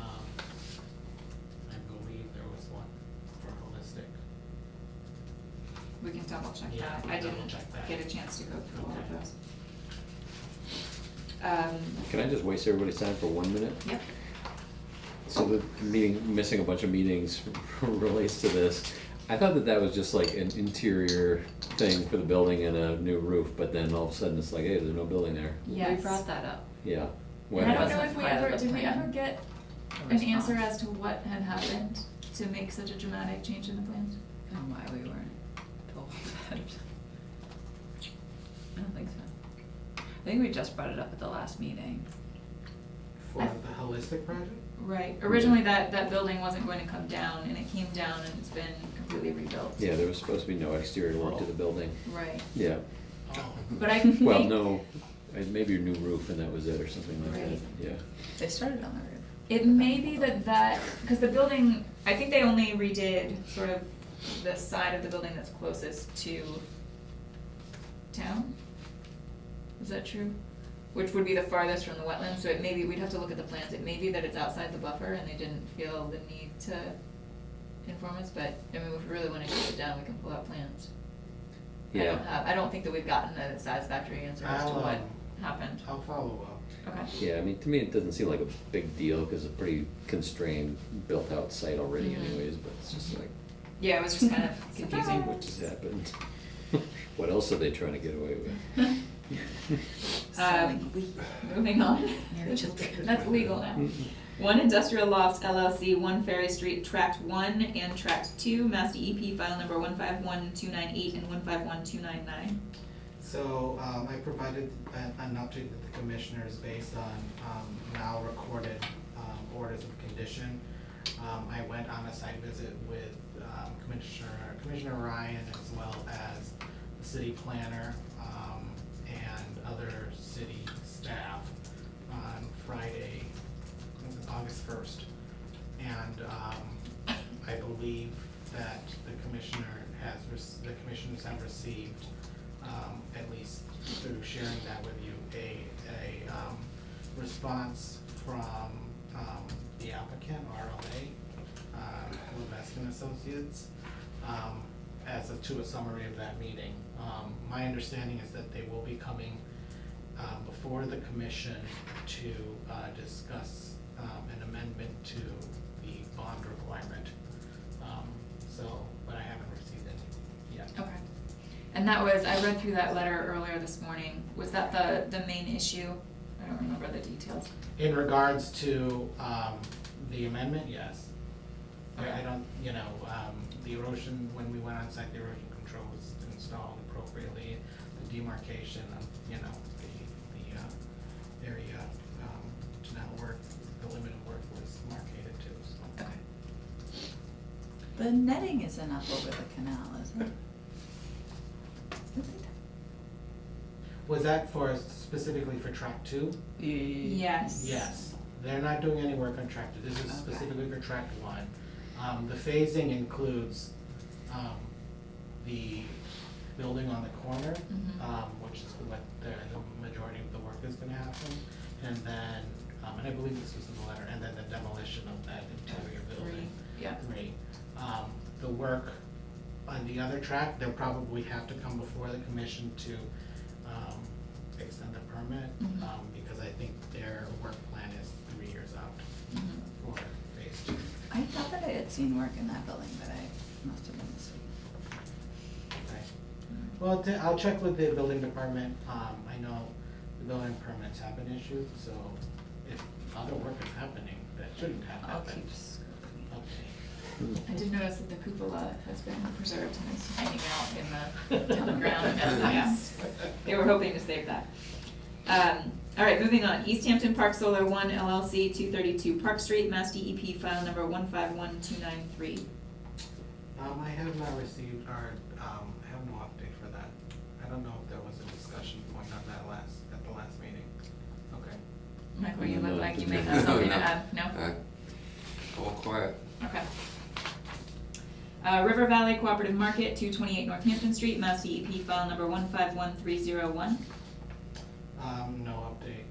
Speaker 2: I believe there was one for Holistic.
Speaker 1: We can double check
Speaker 2: Yeah,
Speaker 1: that.
Speaker 2: we
Speaker 1: I
Speaker 2: can
Speaker 1: didn't
Speaker 2: double check that.
Speaker 1: get a chance to go through all of
Speaker 2: Okay.
Speaker 1: those.
Speaker 7: Can I just waste everybody's time for 1 minute?
Speaker 1: Yep.
Speaker 7: So the meeting, missing a bunch of meetings relates to this. I thought that was just like an interior thing for the building and a new roof, but then all of a sudden it's like, hey, there's no building there.
Speaker 1: Yes.
Speaker 5: We brought that up.
Speaker 7: Yeah.
Speaker 1: And I don't
Speaker 5: wasn't
Speaker 1: know if we
Speaker 5: part of
Speaker 1: ever,
Speaker 5: the
Speaker 1: did we
Speaker 5: plan.
Speaker 1: ever get
Speaker 5: A
Speaker 1: an answer
Speaker 5: response.
Speaker 1: as to what had happened to make such a dramatic change in the plans?
Speaker 5: And why we weren't told about it. I don't think so. I think we just brought it up at the last meeting.
Speaker 2: For the Holistic project?
Speaker 1: Right, originally that building wasn't going to come down, and it came down and it's been completely rebuilt.
Speaker 7: Yeah, there was supposed to be no exterior work to the building.
Speaker 1: Right,
Speaker 7: Yeah.
Speaker 2: Oh.
Speaker 1: but I think.
Speaker 7: Well, no, maybe a new roof and that was it or something like that,
Speaker 1: Right.
Speaker 7: yeah.
Speaker 5: They started on the roof.
Speaker 1: It may be that, because the building, I think they only redid sort of the side of the building that's closest to town. Is that true? Which would be the farthest from the wetland, so it may be, we'd have to look at the plans, it may be that it's outside the buffer and they didn't feel the need to inform us, but, I mean, if we really wanna sit down, we can pull out plans.
Speaker 7: Yeah.
Speaker 1: I don't think that we've gotten a satisfactory answer as to
Speaker 2: I'll,
Speaker 1: what happened.
Speaker 2: I'll follow up.
Speaker 1: Okay.
Speaker 7: Yeah, I mean, to me, it doesn't seem like a big deal, cause it's a pretty constrained, built-out site already
Speaker 1: Mhm.
Speaker 7: anyways, but it's just like,
Speaker 1: Yeah, it was just kind of confusing.
Speaker 7: what just happened? What else are they trying to get away with?
Speaker 1: Moving on.
Speaker 5: Married children.
Speaker 1: That's legal now. One Industrial Lofts LLC, 1 Ferry Street, Tract 1 and Tract 2, Mass DEP file number 151298 and 151299.
Speaker 2: So, I provided an update to the commissioners based on, now recorded, orders of condition. I went on a site visit with, Commissioner Ryan as well as the city planner, and other city staff on Friday, was it August 1st. And, I believe that the commissioners have received, at least through sharing that with you, a response from, the applicant, RLA, Levesque and Associates, to a summary of that meeting. My understanding is that they will be coming, before the commission to, discuss, an amendment to the bond requirement. But I haven't received it yet.
Speaker 1: Okay. And that was, I read through that letter earlier this morning. Was that the main issue? I don't remember the details.
Speaker 2: In regards to, the amendment, yes. I don't, the erosion, when we went on site, the erosion control was installed appropriately. The demarcation of, the area, to now work, the limit of work was marcated too, so.
Speaker 1: Okay.
Speaker 5: The netting isn't up over the canal, is it?
Speaker 2: Was that specifically for track 2?
Speaker 1: Yes.
Speaker 2: Yes, they're not doing any work on track 2, this is
Speaker 5: Okay.
Speaker 2: specifically for track 1. The phasing includes, the building on the corner,
Speaker 1: Mhm.
Speaker 2: which is what the majority of the work is gonna happen. And then, and I believe this was in the letter, and then the demolition of that interior building.
Speaker 1: Yeah.
Speaker 2: Three. The work on the other track, they'll probably have to come before the commission to, extend the permit,
Speaker 1: Mhm.
Speaker 2: because I think their work plan is 3 years out
Speaker 1: Mhm.
Speaker 2: for phase 2.
Speaker 5: I thought that I had seen work in that building, but I must have been mistaken.
Speaker 2: Okay. Well, I'll check with the building department. I know the building permits have been issued, so if other work is happening, that shouldn't have
Speaker 5: I'll
Speaker 2: happened.
Speaker 5: keep scoping.
Speaker 2: Okay.
Speaker 1: I did notice that the cupola has been preserved and is hanging out in the down the ground. And, yeah, they were hoping to save that. All right, moving on. Easthampton Park Solar 1 LLC, 232 Park Street, Mass DEP file number 151293.
Speaker 2: I have not received, or, I have no update for that. I don't know if there was a discussion point on that at the last meeting. Okay.
Speaker 1: Michael, you
Speaker 7: No,
Speaker 1: look like you may
Speaker 6: no,
Speaker 1: have something to
Speaker 6: no.
Speaker 1: add. No?
Speaker 6: All quiet.
Speaker 1: Okay. River Valley Cooperative Market, 228 Northampton Street, Mass DEP file number 151301.
Speaker 2: No update.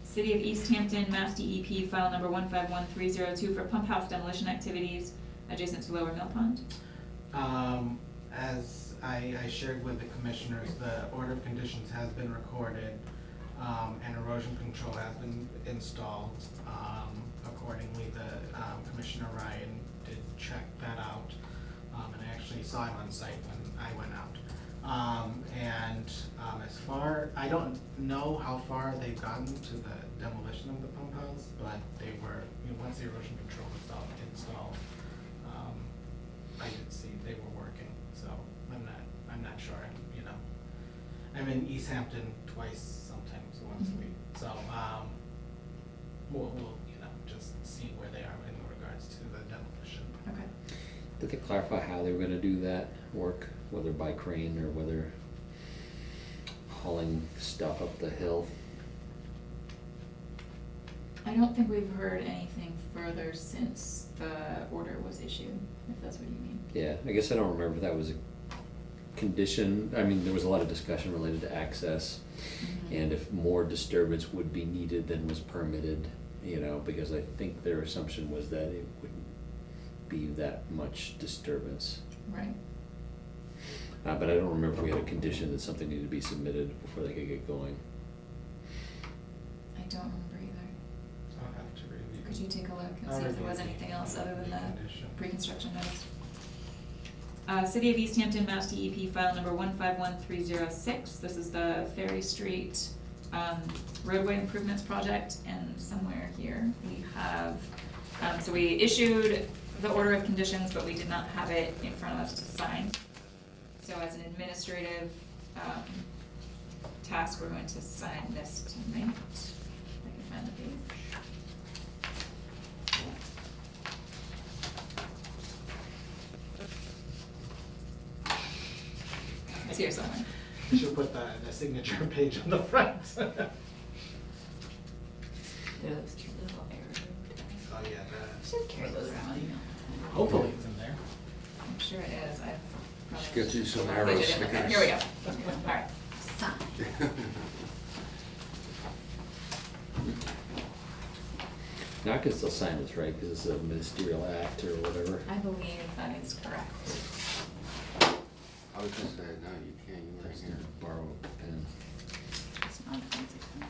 Speaker 1: City of Easthampton, Mass DEP file number 151302 for pump house demolition activities adjacent to Lower Mill Pond.
Speaker 2: As I shared with the commissioners, the order of conditions has been recorded, and erosion control has been installed. Accordingly, Commissioner Ryan did check that out, and I actually saw him on site when I went out. As far, I don't know how far they've gotten to the demolition of the pump house, but they were, once the erosion control was installed, I did see they were working, so I'm not sure, I'm in Easthampton twice, sometimes once a week, so, we'll just see where they are in regards to the demolition.
Speaker 1: Okay.
Speaker 7: Did they clarify how they were gonna do that work, whether by crane or whether hauling stuff up the hill?
Speaker 1: I don't think we've heard anything further since the order was issued, if that's what you mean.
Speaker 7: Yeah, I guess I don't remember if that was a condition. I mean, there was a lot of discussion related to access and if more disturbance would be needed than was permitted, because I think their assumption was that it wouldn't be that much disturbance.
Speaker 1: Right.
Speaker 7: But I don't remember if we had a condition that something needed to be submitted before they could get going.
Speaker 1: I don't remember either.
Speaker 2: I'll have to review.
Speaker 1: Could you take a look and
Speaker 2: I'll
Speaker 1: see if there
Speaker 2: review
Speaker 1: was
Speaker 2: the-
Speaker 1: anything else other than
Speaker 2: the
Speaker 1: the
Speaker 2: condition.
Speaker 1: pre-construction notice? City of Easthampton, Mass DEP file number 151306. This is the Ferry Street roadway improvements project, and somewhere here we have, so we issued the order of conditions, but we did not have it in front of us to sign. So as an administrative task, we're going to sign this tonight. If I can find the page. It's here somewhere.
Speaker 2: You should put the signature page on the front.
Speaker 5: Those cute little arrows.
Speaker 2: Oh, yeah,
Speaker 5: Should carry those around.
Speaker 2: hopefully it's in there.
Speaker 1: I'm sure it is. I've probably.
Speaker 6: Just get you some
Speaker 1: I'll
Speaker 6: arrow
Speaker 1: put it in there.
Speaker 6: stickers.
Speaker 1: Here we go. All right.
Speaker 5: Sign.
Speaker 7: Now I can still sign this, right, because it's a ministerial act or whatever?
Speaker 1: I believe that is correct.
Speaker 6: I was just saying, no, you can't, you right
Speaker 7: Just
Speaker 6: here.
Speaker 7: borrow a pen.
Speaker 5: It's not a fancy pen.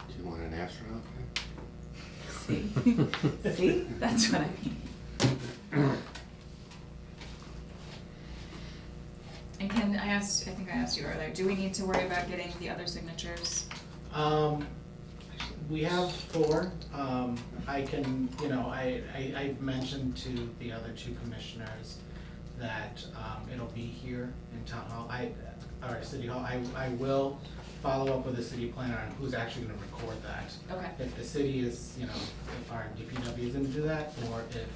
Speaker 6: Do you want an astronaut pen?
Speaker 5: See? See? That's what I mean.
Speaker 1: And Ken, I think I asked you earlier, do we need to worry about getting the other signatures?
Speaker 2: We have 4. I can, I mentioned to the other 2 commissioners that, it'll be here in Town Hall, or City Hall. I will follow up with the city planner on who's actually gonna record that.
Speaker 1: Okay.
Speaker 2: If the city is, if our DPW is gonna do that, or if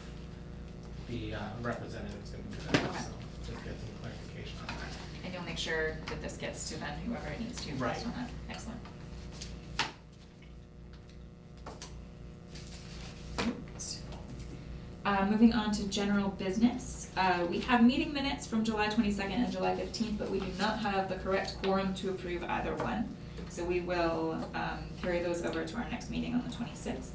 Speaker 2: the representative's gonna do that,
Speaker 1: Okay.
Speaker 2: so just get some clarification on that.
Speaker 1: And you'll make sure that this gets to then whoever it needs to based
Speaker 2: Right.
Speaker 1: on that. Excellent. Moving on to general business. We have meeting minutes from July 22nd and July 15th, but we do not have the correct quorum to approve either one. So we will carry those over to our next meeting on the 26th.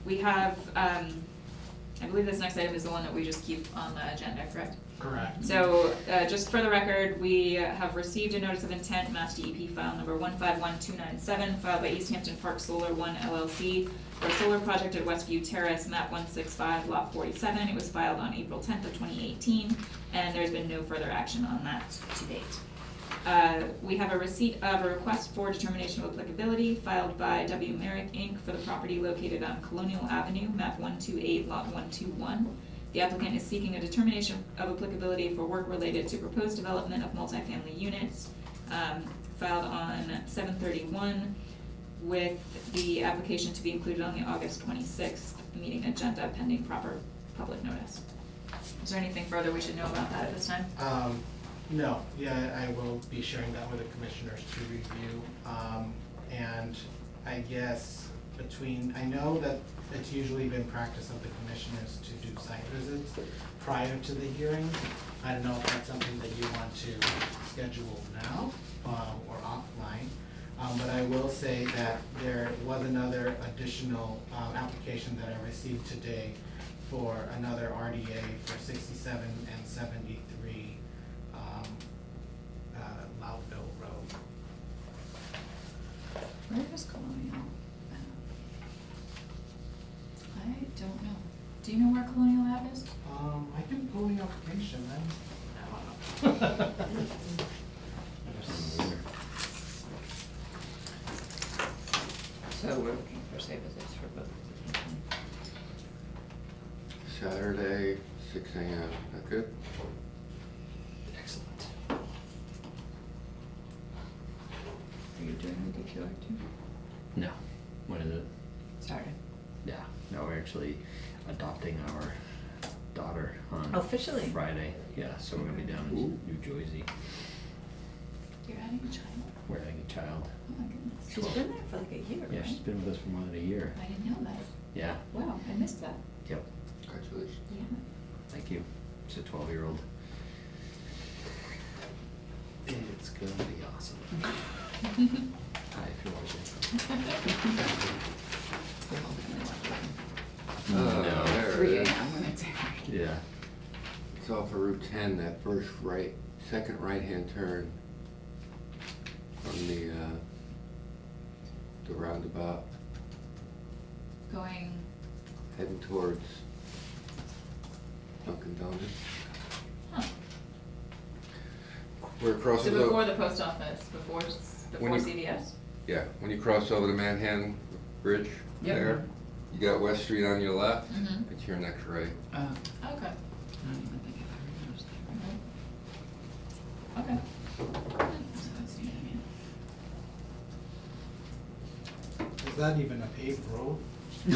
Speaker 1: We have, I believe this next item is the one that we just keep on the agenda, correct?
Speaker 2: Correct.
Speaker 1: So, just for the record, we have received a notice of intent, Mass DEP file number 151297, filed by Easthampton Park Solar 1 LLC for a solar project at Westview Terrace, map 165, lot 47. It was filed on April 10th of 2018, and there's been no further action on that to date. We have a receipt of a request for determination of applicability filed by W. Merrick Inc. for the property located on Colonial Avenue, map 128, lot 121. The applicant is seeking a determination of applicability for work related to proposed development of multifamily units, filed on 7/31, with the application to be included on the August 26th meeting agenda pending proper public notice. Is there anything further we should know about that at this time?
Speaker 2: No, yeah, I will be sharing that with the commissioners to review. And I guess I know that it's usually been practice of the commissioners to do site visits prior to the hearing. I don't know if that's something that you want to schedule now, or offline. But I will say that there was another additional, application that I received today for another RDA for 67 and 73, Loudville Road.
Speaker 5: Where is Colonial?
Speaker 1: I don't know. Do you know where Colonial Ave is?
Speaker 2: I can pull the application then. I don't know.
Speaker 5: So we're looking for site visits for both.
Speaker 6: Saturday, 6 AM, that good?
Speaker 7: Excellent.
Speaker 5: Are you doing the DQR too?
Speaker 7: No, when is it?
Speaker 5: Saturday.
Speaker 7: Yeah, no, we're actually adopting our daughter on
Speaker 5: Officially?
Speaker 7: Friday. Yeah, so we're gonna be down in New Jersey.
Speaker 1: You're having a child?
Speaker 7: We're having a child.
Speaker 1: Oh my goodness.
Speaker 5: She's been there for like a year,
Speaker 7: Yeah,
Speaker 5: right?
Speaker 7: she's been with us for more than a year.
Speaker 1: I didn't know that.
Speaker 7: Yeah,
Speaker 1: Wow, I missed that.
Speaker 7: yep,
Speaker 6: Congratulations.
Speaker 1: Yeah.
Speaker 7: thank you. She's a 12-year-old. It's gonna be awesome. Hi, if you're watching.
Speaker 6: Oh,
Speaker 7: No.
Speaker 6: there it
Speaker 5: 3
Speaker 6: is.
Speaker 5: a.m. when it's aired.
Speaker 7: Yeah.
Speaker 6: It's off of Route 10, that second right-hand turn from the roundabout,
Speaker 1: Going,
Speaker 6: heading towards Dunkin' Donuts.
Speaker 1: huh.
Speaker 6: Where it crosses
Speaker 1: So
Speaker 6: over.
Speaker 1: before the post office, before
Speaker 6: When you-
Speaker 1: CVS?
Speaker 6: Yeah, when you cross over the Manhattan Bridge
Speaker 1: Yep.
Speaker 6: there, you got West Street on your left,
Speaker 1: Mhm.
Speaker 6: it's your next right.
Speaker 5: Oh,
Speaker 1: Okay.
Speaker 5: I don't even think I've ever noticed that.
Speaker 1: Okay.
Speaker 5: So that's new to me.
Speaker 2: Is that even a paved road? I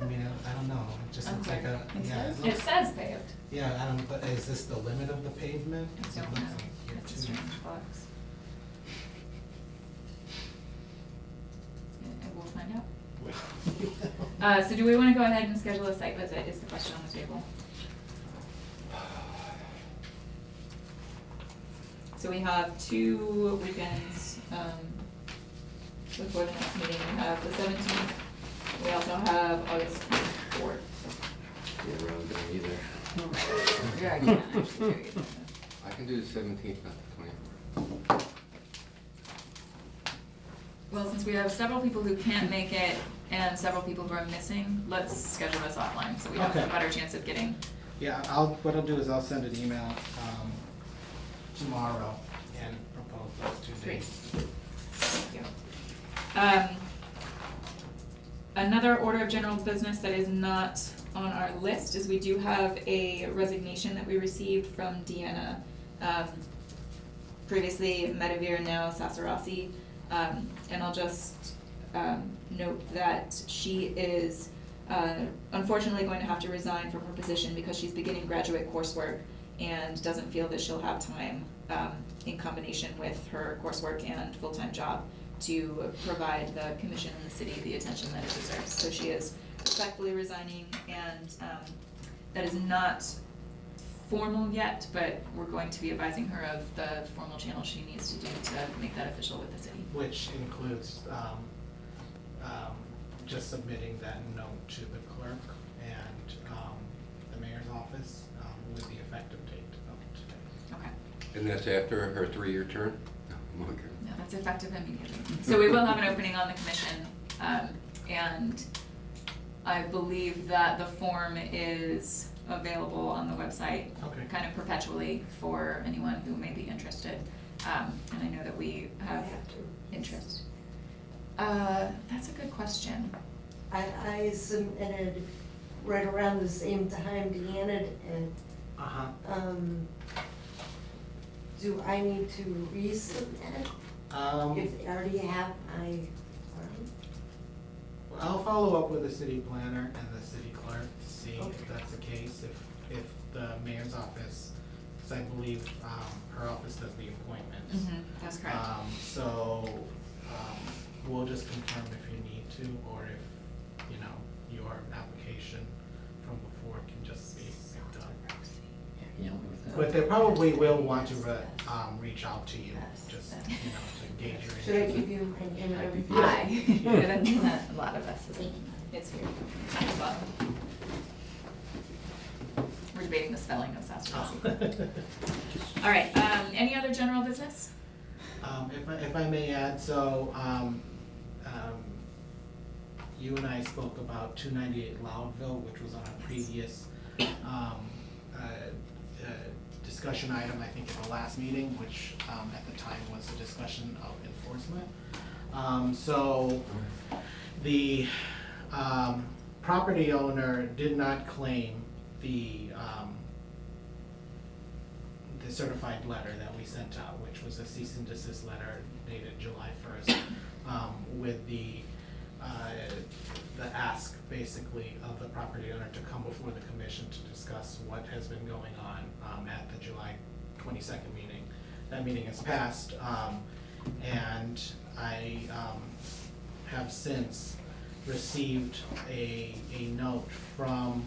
Speaker 2: mean, I don't know, it just looks like a,
Speaker 5: It
Speaker 2: yeah.
Speaker 5: says?
Speaker 2: it
Speaker 1: It
Speaker 2: looks-
Speaker 1: says paved.
Speaker 2: Yeah, I don't, but is this the limit of the pavement?
Speaker 1: I
Speaker 2: It
Speaker 1: don't
Speaker 2: looks
Speaker 1: know.
Speaker 2: like here
Speaker 1: It's a
Speaker 2: too.
Speaker 1: strange box. Yeah, we'll find out. So do we wanna go ahead and schedule a site visit, is the question on the table. So we have 2 weekends, before the next meeting, we have the 17th, we also have August 24th.
Speaker 7: Yeah, around there either.
Speaker 5: Yeah, I can't actually do either.
Speaker 6: I can do the 17th, not the 24th.
Speaker 1: Well, since we have several people who can't make it and several people who are missing, let's schedule this offline, so we have a
Speaker 2: Okay.
Speaker 1: better chance of getting.
Speaker 2: Yeah, what I'll do is I'll send an email, tomorrow and propose those 2
Speaker 1: Great.
Speaker 2: dates.
Speaker 1: Thank you. Another order of general business that is not on our list is we do have a resignation that we received from Deanna, previously Medivir, now Sassarasi. And I'll just note that she is unfortunately going to have to resign from her position because she's beginning graduate coursework and doesn't feel that she'll have time in combination with her coursework and full-time job to provide the commission and the city the attention that it deserves. So she is respectfully resigning, and that is not formal yet, but we're going to be advising her of the formal channel she needs to do to make that official with the city.
Speaker 2: Which includes, just submitting that note to the clerk and, the mayor's office, with the effective date of today.
Speaker 1: Okay.
Speaker 6: And that's after her 3-year term? No, okay.
Speaker 1: No, that's effective immediately. So we will have an opening on the commission, and I believe that the form is available on the website
Speaker 2: Okay.
Speaker 1: kind of perpetually for anyone who may be interested. And I know that we have interest. That's a good question.
Speaker 10: I submitted right around the same time Deanna, and,
Speaker 2: Uh-huh.
Speaker 10: do I need to resubmit if they already have my form?
Speaker 2: I'll follow up with the city planner and the city clerk to see
Speaker 10: Okay.
Speaker 2: if that's the case, if the mayor's office, because I believe, her office does the appointments.
Speaker 1: That's correct.
Speaker 2: We'll just confirm if you need to, or if, you know, your application from before can just be done.
Speaker 7: Yeah, with that.
Speaker 2: But they probably will want to, reach out to you, just, you know, to gauge your interest.
Speaker 10: Should I give you my name and everything?
Speaker 5: Hi. A lot of us.
Speaker 1: It's here. At the bottom. We're debating the spelling of Sastrasi. All right, any other general business?
Speaker 2: If I may add, so, you and I spoke about 298 Loudville, which was on a previous, discussion item, I think, at the last meeting, which, at the time was a discussion of enforcement. So, the, property owner did not claim the certified letter that we sent out, which was a cease and desist letter dated July 1st, with the ask, basically, of the property owner to come before the commission to discuss what has been going on at the July 22nd meeting. That meeting has passed, and I have since received a note from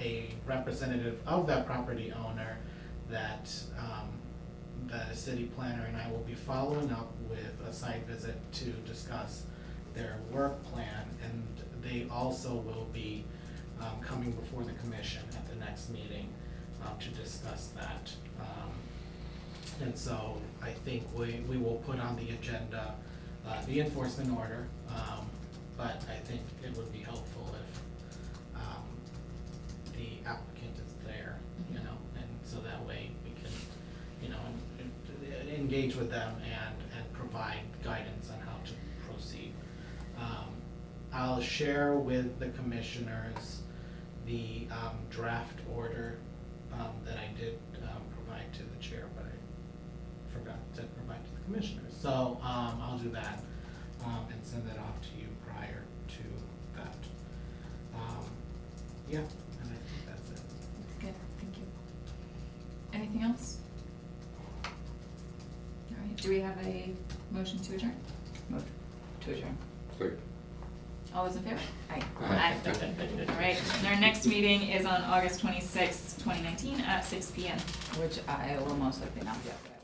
Speaker 2: a representative of that property owner that the city planner and I will be following up with a site visit to discuss their work plan, and they also will be coming before the commission at the next meeting to discuss that. And so I think we will put on the agenda the enforcement order, but I think it would be helpful if the applicant is there, you know, and so that way we can, you know, engage with them and provide guidance on how to proceed. I'll share with the commissioners the draft order that I did provide to the chair, but I forgot to provide to the commissioners. So I'll do that and send that off to you prior to that. Yeah, and I think that's it.
Speaker 1: Good, thank you. Anything else? All right, do we have a motion to adjourn?
Speaker 5: Move to adjourn.
Speaker 6: Clear.
Speaker 1: All those in favor? Aye.
Speaker 6: Aye.
Speaker 1: All right, and our next meeting is on August 26th, 2019 at 6 p.m.
Speaker 5: Which I will most likely not be up for.